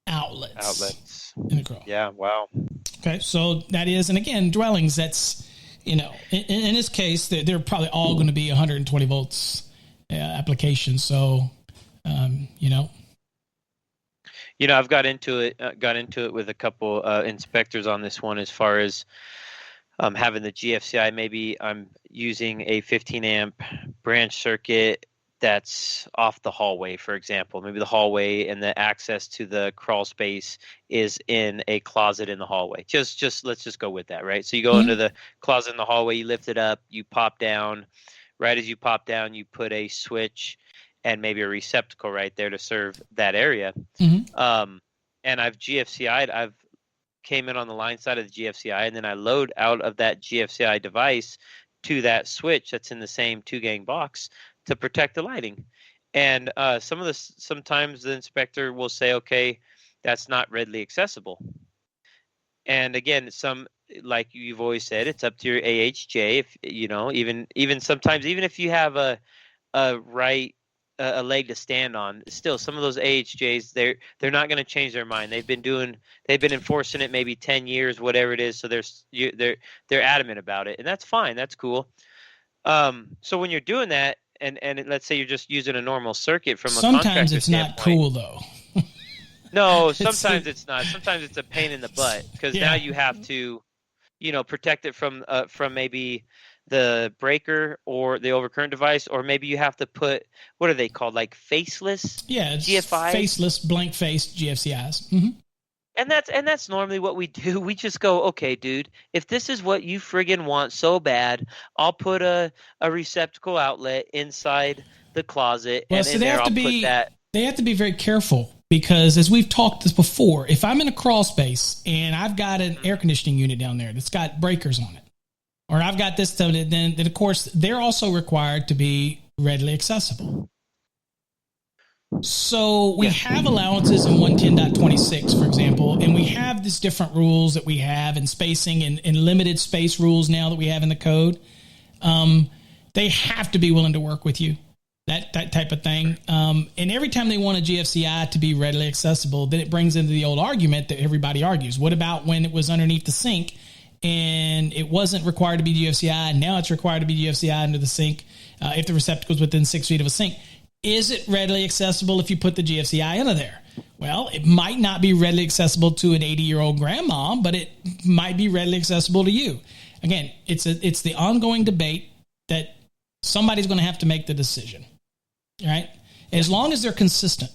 outlets. In the crawl. Yeah, wow. Okay, so that is, and again, dwellings, that's, in this case, they're probably all going to be 120 volts applications. So, I've got into it with a couple inspectors on this one as far as having the GFCI. Maybe I'm using a 15 amp branch circuit that's off the hallway, for example. Maybe the hallway and the access to the crawl space is in a closet in the hallway. Just let's just go with that, right? So you go into the closet in the hallway, you lift it up, you pop down. Right as you pop down, you put a switch and maybe a receptacle right there to serve that area. And I've GFCI'd. I've came in on the line side of the GFCI, and then I load out of that GFCI device to that switch that's in the same 2-gang box to protect the lighting. And sometimes the inspector will say, okay, that's not readily accessible. And again, like you've always said, it's up to your AHJ. If even sometimes, even if you have a leg to stand on, still some of those AHJs, they're not going to change their mind. They've been enforcing it maybe 10 years, whatever it is. So they're adamant about it, and that's fine. That's cool. So when you're doing that, and let's say you're just using a normal circuit from a sometimes contractor it's not cool though. No, sometimes it's not. Sometimes it's a pain in the butt because now you have to, protect it from maybe the breaker or the overcurrent device, or maybe you have to put, what are they called, like faceless It's GFIs? faceless, blank-faced GFCIs. Mm-hmm. And that's normally what we do. We just go, okay, dude, if this is what you friggin' want so bad, I'll put a receptacle outlet inside the closet, Well, and so in there I'll put that. they have to be very careful because, as we've talked this before, if I'm in a crawl space and I've got an air conditioning unit down there that's got breakers on it, or I've got this, then of course they're also required to be readily accessible. So we have allowances in 110.26, for example, and we have these different rules that we have in spacing and limited space rules now that we have in the code. They have to be willing to work with you, that type of thing. And every time they want a GFCI to be readily accessible, then it brings into the old argument that everybody argues. What about when it was underneath the sink and it wasn't required to be GFCI, and now it's required to be GFCI under the sink if the receptacle is within 6 feet of a sink? Is it readily accessible if you put the GFCI into there? Well, it might not be readily accessible to an 80-year-old grandma, but it might be readily accessible to you. Again, it's the ongoing debate that somebody's going to have to make the decision, right? As long as they're consistent,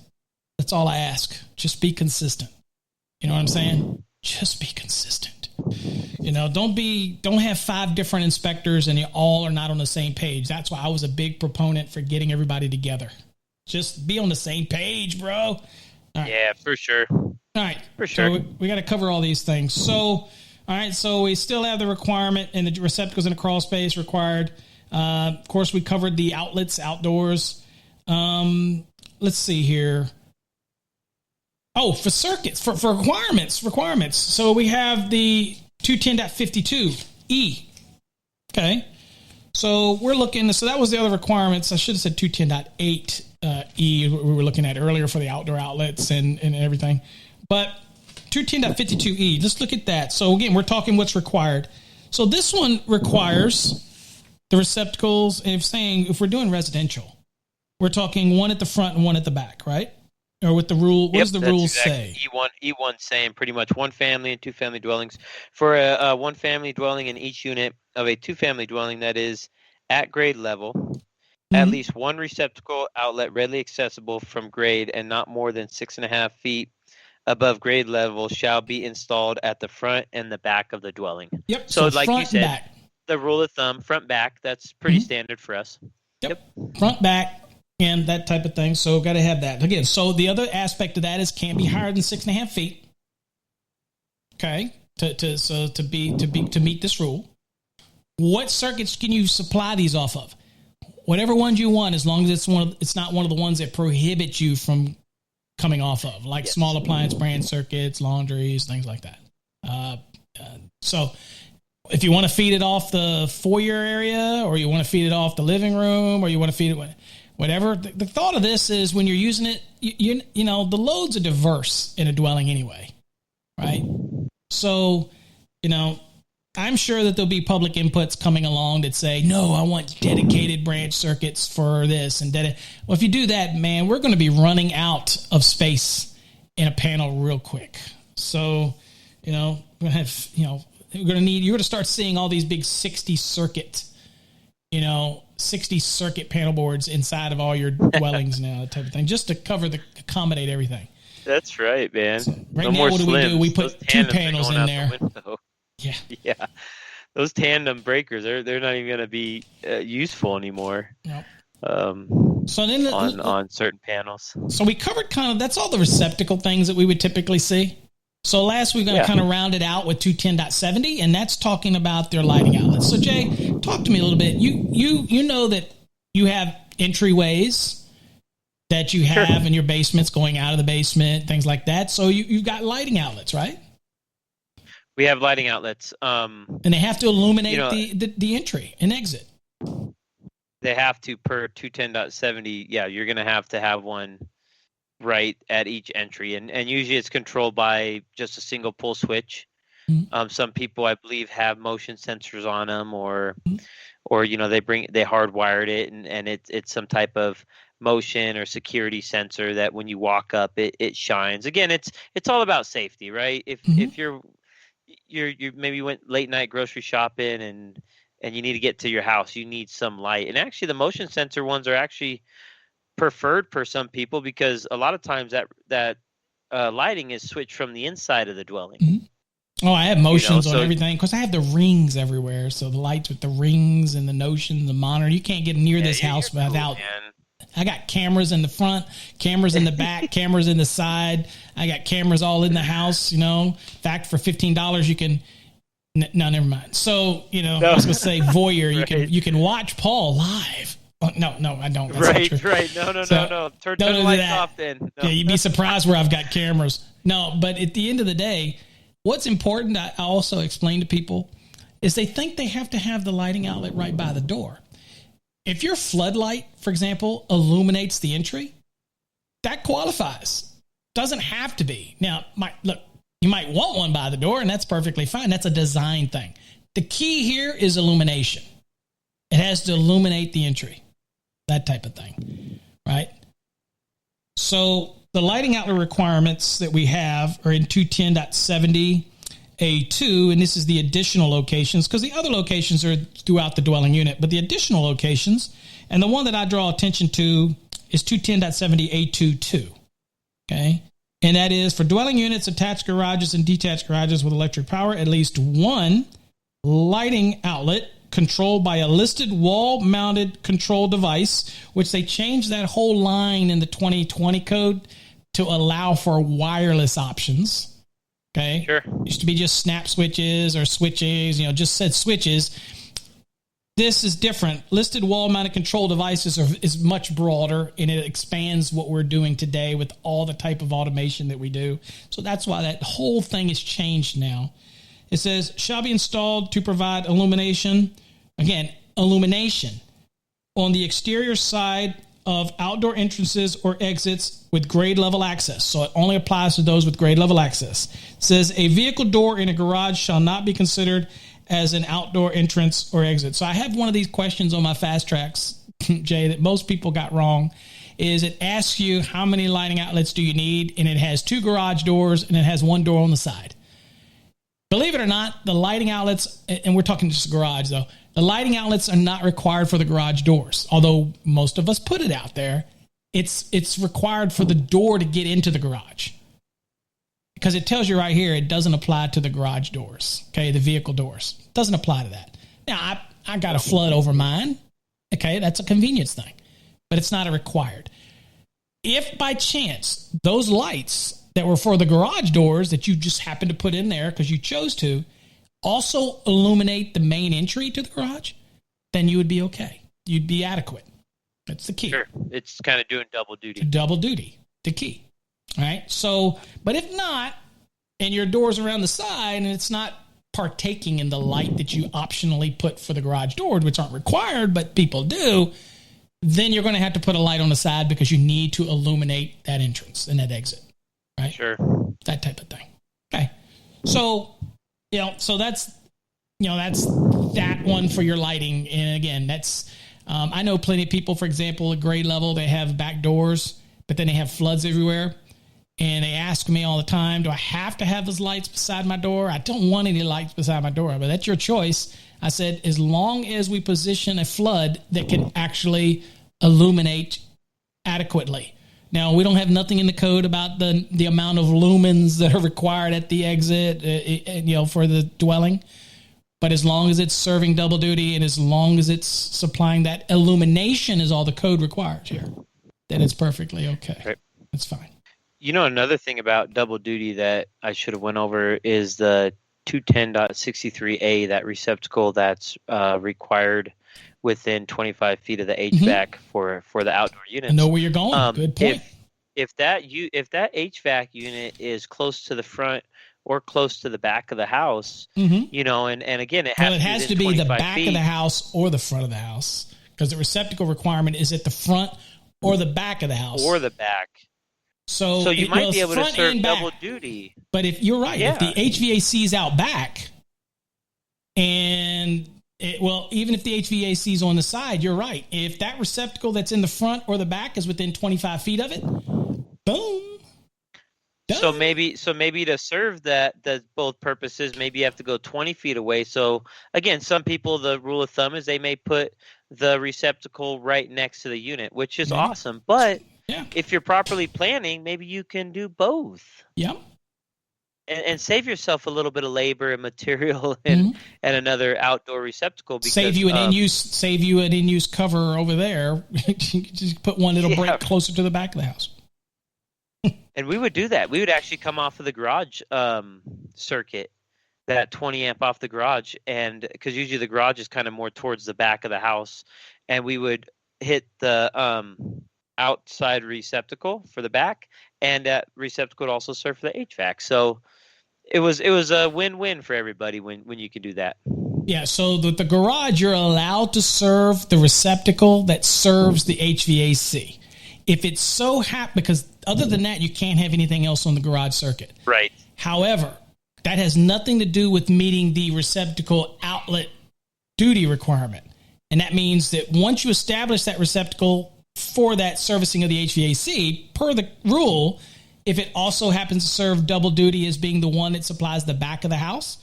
that's all I ask. Just be consistent. You know what I'm saying? Just be consistent. Don't have 5 different inspectors and you all are not on the same page. That's why I was a big proponent for getting everybody together. Just be on the same page, bro. Right. Yeah, for sure. All right. For sure. So we got to cover all these things. So, all right. So we still have the requirement and the receptacles in a crawl space required. Of course, we covered the outlets outdoors. Let's see here. Oh, for circuits, for requirements. So we have the 210.52E. Okay. So we're looking, so that was the other requirements. I should have said 210.8 E we were looking at earlier for the outdoor outlets and everything. But 210.52E, let's look at that. So again, we're talking what's required. So this one requires the receptacles, and if we're doing residential, we're talking one at the front and one at the back, right? Or with the rule, what does the rules say? E1 saying pretty much one family and 2 family dwellings. For a one family dwelling in each unit of a 2 family dwelling that is at grade level, at least one receptacle outlet readily accessible from grade and not more than 6.5 feet above grade level shall be installed at the front and the back of the dwelling. Yep. So like you said, back. The rule of thumb, front, back, that's pretty standard for us. Yep. Front, back. And that type of thing. So got to have that. Again, so the other aspect of that is can't be higher than 6.5 feet. Okay. To meet this rule. What circuits can you supply these off of? Whatever ones you want, as long as it's not one of the ones that prohibit you from coming off of, like small appliance brand circuits, laundries, things like that. So if you want to feed it off the foyer area, or you want to feed it off the living room, or you want to feed it whatever. The thought of this is when you're using it, you know, the loads are diverse in a dwelling anyway, right? So, I'm sure that there'll be public inputs coming along that say, no, I want dedicated branch circuits for this. Well, if you do that, man, we're going to be running out of space in a panel real quick. So, we're going to have, you're going to start seeing all these big 60 circuit panel boards inside of all your dwellings now, type of thing, just to accommodate everything. That's right, man. So right now, what do we do? We put 2 panels in there. Yeah. Those tandem breakers, they're not even going to be useful anymore. Yep. So then on certain panels. So we covered that's all the receptacle things that we would typically see. So last we're going to kind of round it out with 210.70, and that's talking about their lighting outlets. So Jay, talk to me a little bit. You know that you have entryways that you have in your basements going out of the basement, things like that. So you've got lighting outlets, right? We have lighting outlets. And they have to illuminate the entry and exit. They have to, per 210.70. Yeah, you're going to have one right at each entry, and usually it's controlled by just a single pull switch. Some people, I believe, have motion sensors on them, or they hardwired it, and it's some type of motion or security sensor that when you walk up, it shines. Again, it's all about safety, right? If you're maybe went late night grocery shopping and you need to get to your house, you need some light. And actually, the motion sensor ones are actually preferred for some people because a lot of times that lighting is switched from the inside of the dwelling. Mm-hmm. Oh, I have motions so on everything because I have the rings everywhere. So the lights with the rings and the notion, the monitor. You can't get near this house without. Cool, I got cameras in the front, cameras in the back, cameras in the side. I got cameras all in the house. In fact, for $15, you can. No, never mind. So I was going to say voyeur. Right. You can watch Paul live. Oh, no, I don't. That's right. No. Turn the lights off then. No. Yeah, you'd be surprised where I've got cameras. No, but at the end of the day. What's important, I also explain to people, is they think they have to have the lighting outlet right by the door. If your floodlight, for example, illuminates the entry, that qualifies. Doesn't have to be. Now, you might want one by the door, and that's perfectly fine. That's a design thing. The key here is illumination. It has to illuminate the entry, that type of thing, right? So the lighting outlet requirements that we have are in 210.70A2, and this is the additional locations because the other locations are throughout the dwelling unit, but the additional locations, and the one that I draw attention to is 210.70A22, okay? And that is for dwelling units, attached garages, and detached garages with electric power, at least one lighting outlet controlled by a listed wall-mounted control device, which they changed that whole line in the 2020 code to allow for wireless options. Okay. Sure. Used to be just snap switches or switches, just said switches. This is different. Listed wall-mounted control devices is much broader, and it expands what we're doing today with all the type of automation that we do. So that's why that whole thing is changed now. It says, shall be installed to provide illumination. Again, illumination on the exterior side of outdoor entrances or exits with grade level access. So it only applies to those with grade level access. It says a vehicle door in a garage shall not be considered as an outdoor entrance or exit. So I have one of these questions on my fast tracks, Jay, that most people got wrong. Is it asks you how many lighting outlets do you need, and it has 2 garage doors and it has 1 door on the side. Believe it or not, the lighting outlets, and we're talking just garage though, the lighting outlets are not required for the garage doors. Although most of us put it out there, it's required for the door to get into the garage. Because it tells you right here, it doesn't apply to the garage doors, okay, the vehicle doors. It doesn't apply to that. Now, I got a flood over mine, okay, that's a convenience thing, but it's not a required. If by chance those lights that were for the garage doors that you just happened to put in there because you chose to also illuminate the main entry to the garage, then you would be okay. You'd be adequate. That's the key. Sure. It's kind of doing double duty. Double duty, the key. All right. So, but if not, and your door's around the side and it's not partaking in the light that you optionally put for the garage door, which aren't required, but people do, then you're going to have to put a light on the side because you need to illuminate that entrance and that exit. Right? Sure. That type of thing. Okay. So, so that's that one for your lighting. And again, that's, I know plenty of people, for example, at grade level, they have back doors, but then they have floods everywhere. And they ask me all the time, do I have to have those lights beside my door? I don't want any lights beside my door, but that's your choice. I said, as long as we position a flood that can actually illuminate adequately. Now, we don't have nothing in the code about the amount of lumens that are required at the exit, for the dwelling. But as long as it's serving double duty and as long as it's supplying that illumination is all the code requires here, then it's perfectly okay. Right. That's fine. Another thing about double duty that I should have went over is the 210.63A, that receptacle that's required within 25 feet of the HVAC for the outdoor units. I know where you're going. Good point. If that HVAC unit is close to the front or close to the back of the house, and again, it has to be the back of the house or the front of the house, because the receptacle requirement is at the front or the back of the house. Or the back. So you might be able to serve double duty. But if you're right, if the HVAC is out back, and even if the HVAC is on the side, you're right. If that receptacle that's in the front or the back is within 25 feet of it, boom. So maybe to serve that both purposes, maybe you have to go 20 feet away. So again, some people, the rule of thumb is they may put the receptacle right next to the unit, which is awesome. But if you're properly planning, maybe you can do both. Yep. And save yourself a little bit of labor and material and another outdoor receptacle. Because, save you an in-use cover over there. Just put one that'll break closer to the back of the house. And we would do that. We would actually come off of the garage circuit, that 20 amp off the garage, and because usually the garage is kind of more towards the back of the house, and we would hit the outside receptacle for the back, and that receptacle would also serve for the HVAC. So it was a win-win for everybody when you could do that. Yeah, so the garage, you're allowed to serve the receptacle that serves the HVAC. If it's so because other than that, you can't have anything else on the garage circuit. Right. However, that has nothing to do with meeting the receptacle outlet duty requirement. And that means that once you establish that receptacle for that servicing of the HVAC, per the rule, if it also happens to serve double duty as being the one that supplies the back of the house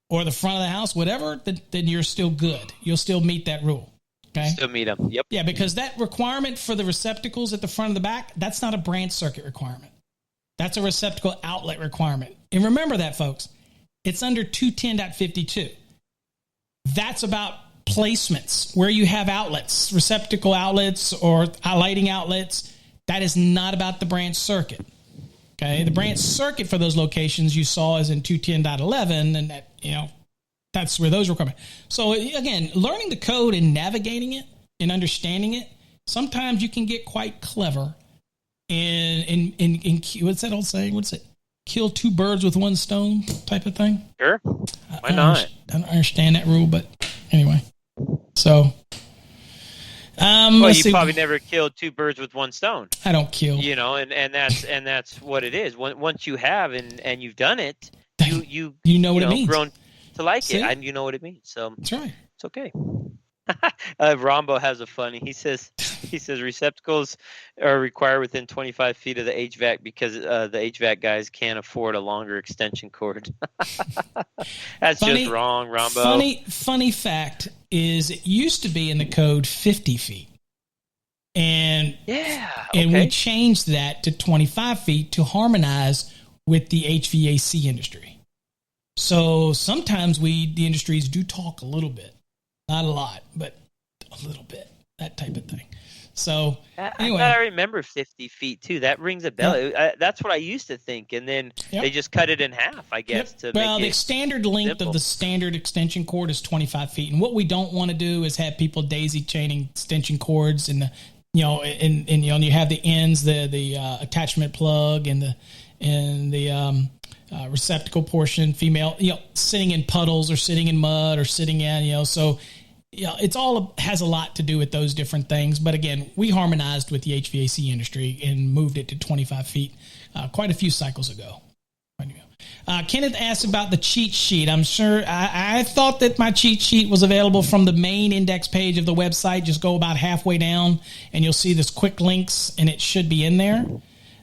or the front of the house, whatever, then you're still good. You'll still meet that rule. Okay. Still meet them. Yep. Yeah, because that requirement for the receptacles at the front of the back, that's not a branch circuit requirement. That's a receptacle outlet requirement. And remember that, folks. It's under 210.52. That's about placements where you have outlets, receptacle outlets or lighting outlets. That is not about the branch circuit. Okay. The branch circuit for those locations you saw is in 210.11, and that, that's where those requirements. So again, learning the code and navigating it and understanding it, sometimes you can get quite clever and what's that old saying? What's it? Kill two birds with one stone type of thing. Sure. Why not? I don't understand that rule, but anyway. So, well, you probably never killed two birds with one stone. I don't kill. And that's what it is. Once you have and you've done it, you know what it means. Grown to like it, and you know what it means. So that's right. It's okay. Rombo has a funny. He says receptacles are required within 25 feet of the HVAC because the HVAC guys can't afford a longer extension cord. That's just wrong, Rombo. Funny fact is it used to be in the code 50 feet. And we changed that to 25 feet to harmonize with the HVAC industry. So sometimes the industries do talk a little bit, not a lot, but a little bit, that type of thing. So anyway, I remember 50 feet too. That rings a bell. Yeah. That's what I used to think, and then they just cut it in half, I guess. To make the standard length simple. Of the standard extension cord is 25 feet, and what we don't want to do is have people daisy chaining extension cords, and you have the ends, the attachment plug, and the receptacle portion, female, sitting in puddles or sitting in mud or sitting in, so. Yeah, it's all has a lot to do with those different things. But again, we harmonized with the HVAC industry and moved it to 25 feet quite a few cycles ago. Kenneth asked about the cheat sheet. I'm sure I thought that my cheat sheet was available from the main index page of the website. Just go about halfway down and you'll see this quick links and it should be in there.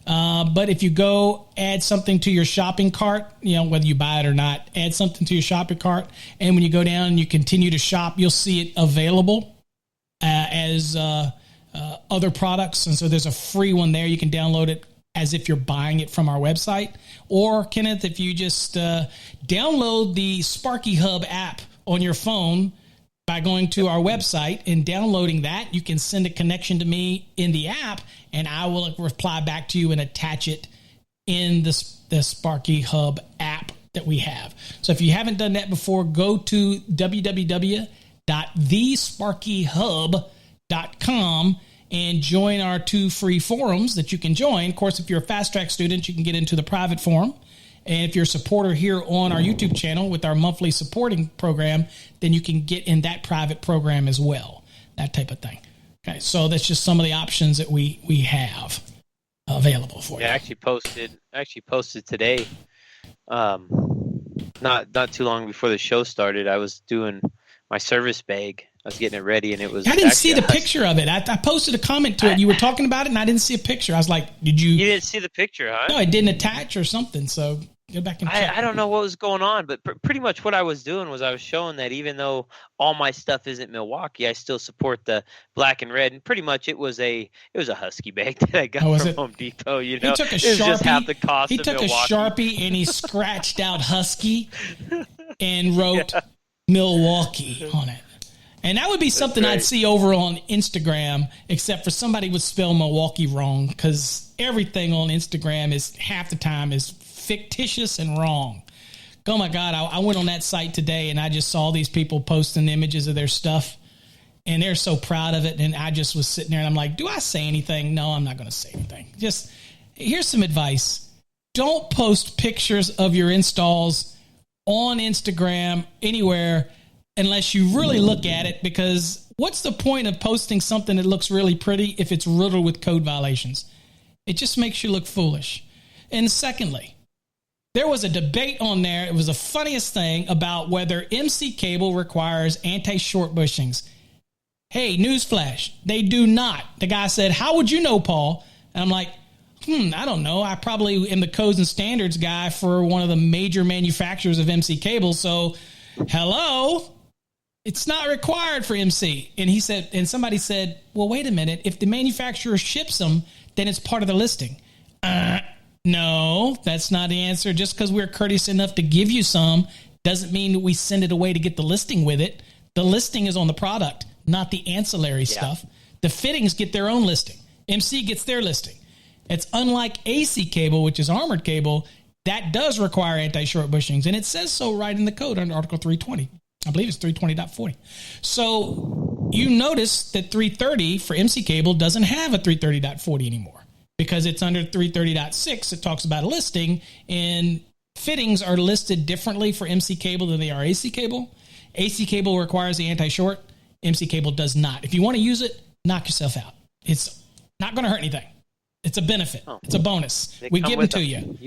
But if you go add something to your shopping cart, whether you buy it or not, add something to your shopping cart. And when you go down and you continue to shop, you'll see it available as other products. And so there's a free one there. You can download it as if you're buying it from our website. Or, Kenneth, if you just download the Sparky Hub app on your phone by going to our website and downloading that, you can send a connection to me in the app, and I will reply back to you and attach it in the Sparky Hub app that we have. So if you haven't done that before, go to www.thesparkyhub.com and join our 2 free forums that you can join. Of course, if you're a Fast Track student, you can get into the private forum. And if you're a supporter here on our YouTube channel with our monthly supporting program, then you can get in that private program as well, that type of thing. Okay, so that's just some of the options that we have available for you. I actually posted today, not too long before the show started. I was doing my service bag getting it ready, and it was. I didn't see the picture of it. I posted a comment to it. You were talking about it, and I didn't see a picture. I was like, "Did you?" You didn't see the picture, huh? No, it didn't attach or something. So go back and check. I don't know what was going on, but pretty much what I was doing was I was showing that even though all my stuff isn't Milwaukee, I still support the black and red. And pretty much it was a Husky bag that I got from Home Depot. You know, he took a it was just half the cost. He took Milwaukee. a Sharpie and he scratched out Husky and wrote Milwaukee on it. And that would be something I'd see over on Instagram, except for somebody would spell Milwaukee wrong, because everything on Instagram is half the time is fictitious and wrong. Oh my God, I went on that site today and I just saw these people posting images of their stuff and they're so proud of it. And I just was sitting there and I'm like, do I say anything? No, I'm not going to say anything. Just here's some advice. Don't post pictures of your installs on Instagram anywhere unless you really look at it, because what's the point of posting something that looks really pretty if it's riddled with code violations? It just makes you look foolish. And secondly, there was a debate on there. It was the funniest thing about whether MC cable requires anti-short bushings. Hey, newsflash, they do not. The guy said, how would you know, Paul? And I'm like, I don't know. I probably am the codes and standards guy for one of the major manufacturers of MC cable. So, hello? It's not required for MC. And he said, and somebody said, well, wait a minute. If the manufacturer ships them, then it's part of the listing. No, that's not the answer. Just because we're courteous enough to give you some doesn't mean that we send it away to get the listing with it. The listing is on the product, not the ancillary stuff. The fittings get their own listing. MC gets their listing. It's unlike AC cable, which is armored cable. That does require anti-short bushings. And it says so right in the code under Article 320. I believe it's 320.40. So you notice that 330 for MC cable doesn't have a 330.40 anymore because it's under 330.6. It talks about a listing, and fittings are listed differently for MC cable than they are AC cable. AC cable requires the anti-short. MC cable does not. If you want to use it, knock yourself out. It's not going to hurt anything. It's a benefit. It's a bonus. We give them to you.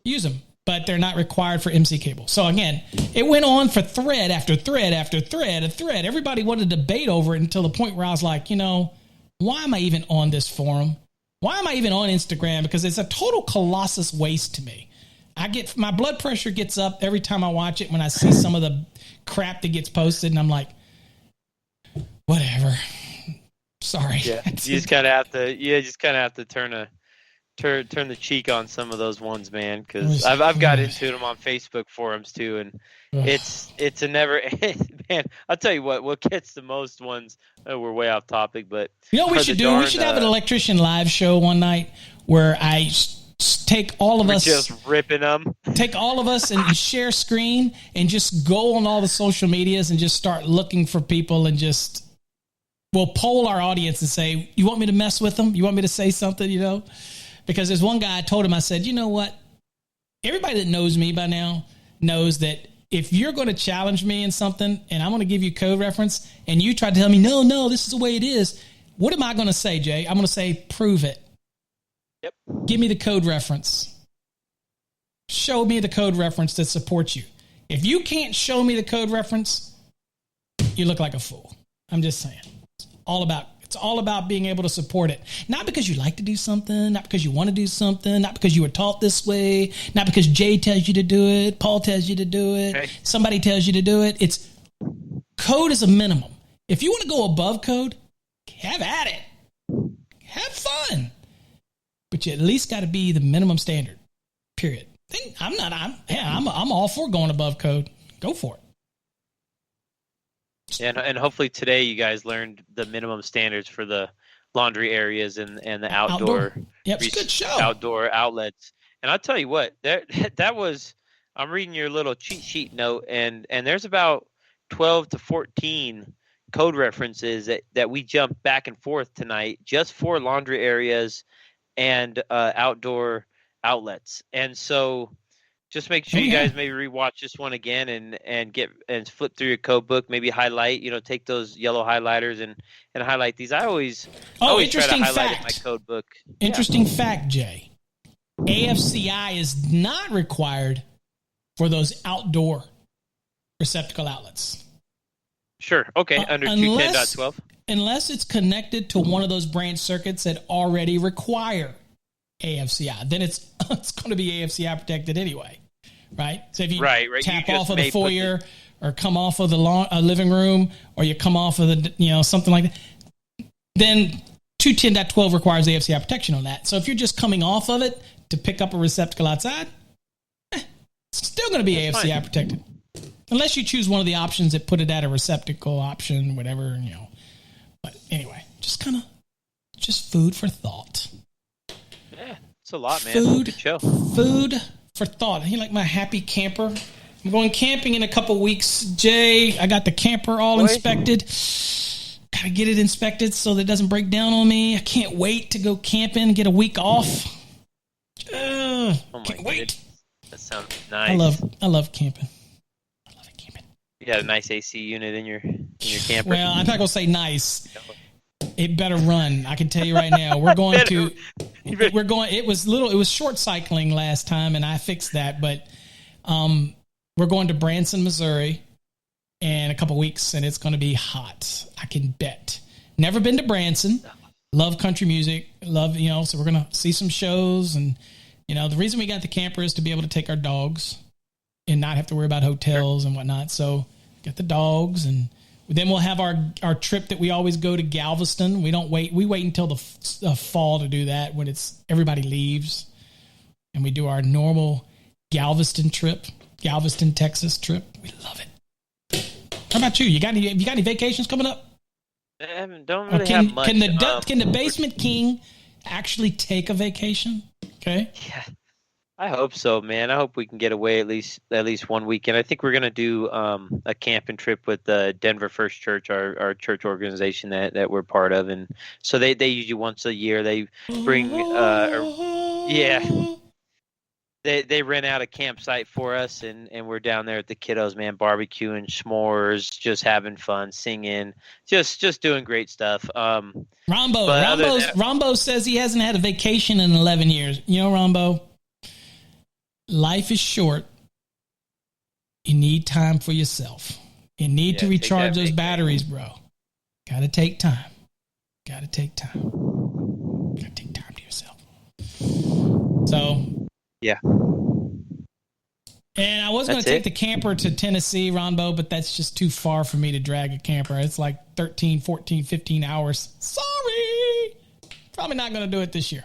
Use them. But they're not required for MC cable. So again, it went on for thread after thread after thread and thread. Everybody wanted to debate over it until the point where I was like, why am I even on this forum? Why am I even on Instagram? Because it's a total colossus waste to me. My blood pressure gets up every time I watch it when I see some of the crap that gets posted, and I'm like, whatever. Sorry. Yeah, you just kind of have to turn the cheek on some of those ones, man, because I've got into them on Facebook forums too, and it's a never man. I'll tell you what gets the most ones. We're way off topic, but we should do. We should have an Electrician live show one night where I take all of us, just ripping them, take all of us and share screen and just go on all the social medias and just start looking for people and just we'll poll our audience and say, you want me to mess with them? You want me to say something? Because there's one guy, I told him, I said, you know what? Everybody that knows me by now knows that if you're going to challenge me in something and I'm going to give you code reference and you try to tell me, no, this is the way it is, what am I going to say, Jay? I'm going to say, prove it. Yep. Give me the code reference. Show me the code reference that supports you. If you can't show me the code reference, you look like a fool. I'm just saying. It's all about being able to support it. Not because you like to do something, not because you want to do something, not because you were taught this way, not because Jay tells you to do it, Paul tells you to do it, okay, somebody tells you to do it. It's code is a minimum. If you want to go above code, have at it. Have fun. But you at least got to be the minimum standard. Period. I'm all for going above code. Go for it. And hopefully today you guys learned the minimum standards for the laundry areas and the outdoor. Yep, it's a good show. Outdoor outlets. And I'll tell you what, that was, I'm reading your little cheat sheet note, and there's about 12 to 14 code references that we jumped back and forth tonight just for laundry areas and outdoor outlets. And so just make sure you guys maybe rewatch this one again and flip through your code book, maybe highlight, take those yellow highlighters and highlight these. I always try to highlight in my code book. Interesting fact, Jay. AFCI is not required for those outdoor receptacle outlets. Sure. Okay. Under 210.12. Unless it's connected to one of those branch circuits that already require AFCI, then it's going to be AFCI protected anyway, right? So if you tap off of the foyer or come off of the living room, or you come off of the something like that, then 210.12 requires AFCI protection on that. So if you're just coming off of it to pick up a receptacle outside, it's still going to be AFCI protected. Unless you choose one of the options that put it at a receptacle option, whatever, But anyway, just food for thought. Yeah, it's a lot, man. Good show. Food for thought. You like my happy camper? I'm going camping in a couple weeks, Jay. I got the camper all inspected. Got to get it inspected so that it doesn't break down on me. I can't wait to go camping and get a week off. Can't wait. That sounds nice. I love camping. You got a nice AC unit in your camper. Well, I'm not gonna say nice. It better run. I can tell you right now. We're going to. We're going. It was short cycling last time, and I fixed that. But we're going to Branson, Missouri, in a couple weeks, and it's going to be hot. I can bet. Never been to Branson. Love country music. Love So we're gonna see some shows, and the reason we got the camper is to be able to take our dogs and not have to worry about hotels and whatnot. So get the dogs, and then we'll have our trip that we always go to Galveston. We don't wait. We wait until the fall to do that, when everybody leaves, and we do our normal Galveston trip, Galveston, Texas trip. We love it. How about you? You got any vacations coming up? Don't really have much. Can the Basement King actually take a vacation? Okay. Yeah. I hope so, man. I hope we can get away at least 1 weekend. I think we're gonna do a camping trip with the Denver First Church, our church organization that we're part of, and so they usually once a year they bring they rent out a campsite for us, and we're down there at the kiddos, man, barbecuing, s'mores, just having fun, singing, just doing great stuff. Rombo says he hasn't had a vacation in 11 years. Rombo. Life is short. You need time for yourself. You need to recharge those batteries, bro. Gotta take time. Gotta take time to yourself. So, yeah. And I was going to take the camper to Tennessee, Ronbo, but that's just too far for me to drag a camper. It's like 13, 14, 15 hours. Sorry. Probably not going to do it this year.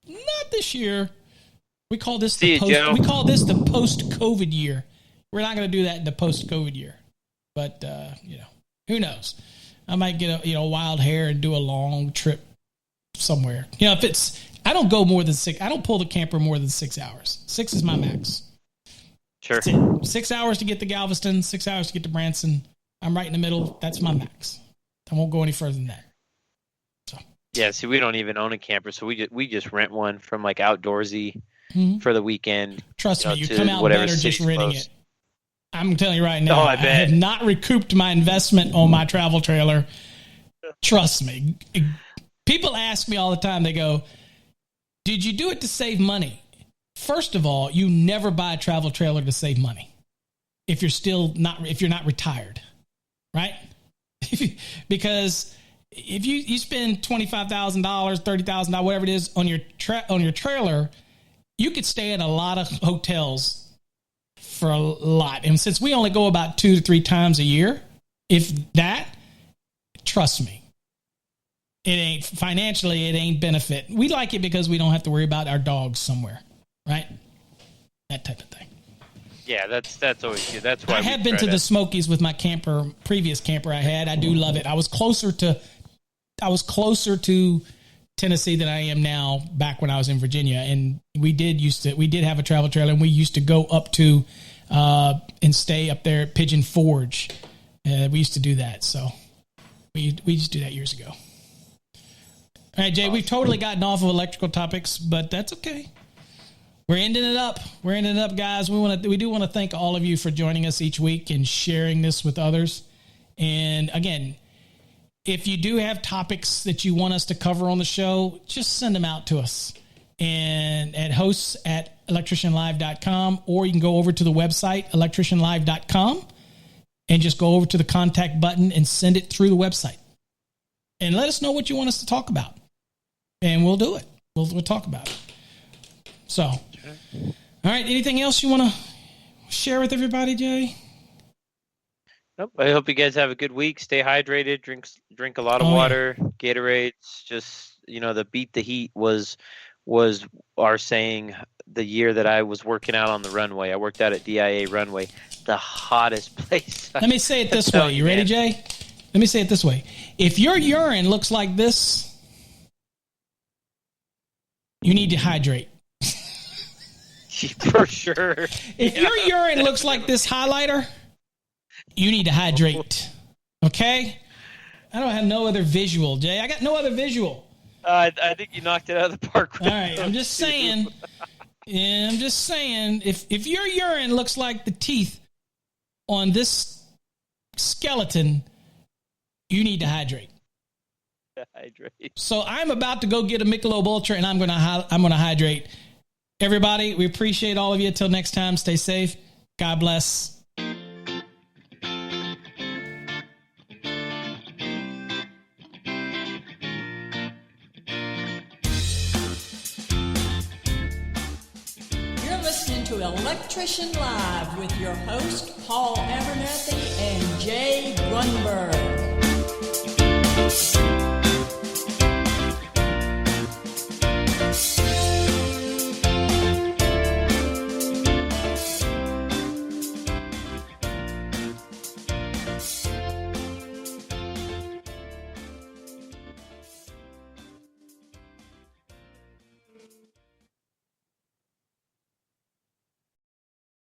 Not this year. We call this the post-COVID year. We're not going to do that in the post-COVID year. But, who knows? I might get a wild hair and do a long trip somewhere. I don't go more than 6. I don't pull the camper more than 6 hours. 6 is my max. Sure. 6 hours to get to Galveston, 6 hours to get to Branson. I'm right in the middle. That's my max. I won't go any further than that. So. Yeah, see, we don't even own a camper, so we just rent one from like Outdoorsy for the weekend. Trust me, you come out better just renting it. I'm telling you right now, I have not recouped my investment on my travel trailer. Trust me. People ask me all the time, they go, did you do it to save money? First of all, you never buy a travel trailer to save money if you're not retired, right? Because if you spend $25,000, $30,000, whatever it is on your trailer, you could stay in a lot of hotels for a lot. And since we only go about 2 to 3 times a year, if that, trust me, it ain't benefit. We like it because we don't have to worry about our dogs somewhere, right? That type of thing. Yeah, that's always good. That's why I have been to the Smokies with my previous camper I had. I do love it. I was closer to Tennessee than I am now back when I was in Virginia. And we did have a travel trailer, and we used to go up to and stay up there at Pigeon Forge. We used to do that. So we used to do that years ago. All right, Jay, we've totally gotten off of electrical topics, but that's okay. We're ending it up. Guys. We do want to thank all of you for joining us each week and sharing this with others. And again, if you do have topics that you want us to cover on the show, just send them out to us. And at hosts@electricianlive.com, or you can go over to the website, electricianlive.com, and just go over to the contact button and send it through the website. And let us know what you want us to talk about. And we'll do it. We'll talk about it. So, all right. Anything else you want to share with everybody, Jay? Nope. I hope you guys have a good week. Stay hydrated. Drink a lot of water. Yeah. Gatorades. Just, the beat the heat was our saying the year that I was working out on the runway. I worked out at DIA runway, the hottest place. Let me say it this way. You ready, Jay? Let me say it this way. If your urine looks like this, you need to hydrate. For sure. If your urine looks like this highlighter, you need to hydrate. Okay? I don't have no other visual, Jay. I got no other visual. I think you knocked it out of the park. All right. I'm just saying. If your urine looks like the teeth on this skeleton, you need to hydrate. So I'm about to go get a Michelob Ultra, and I'm going to hydrate. Everybody, we appreciate all of you. Till next time, stay safe. God bless. You're listening to Electrician Live with your host, Paul Abernathy and Jay Grunberg.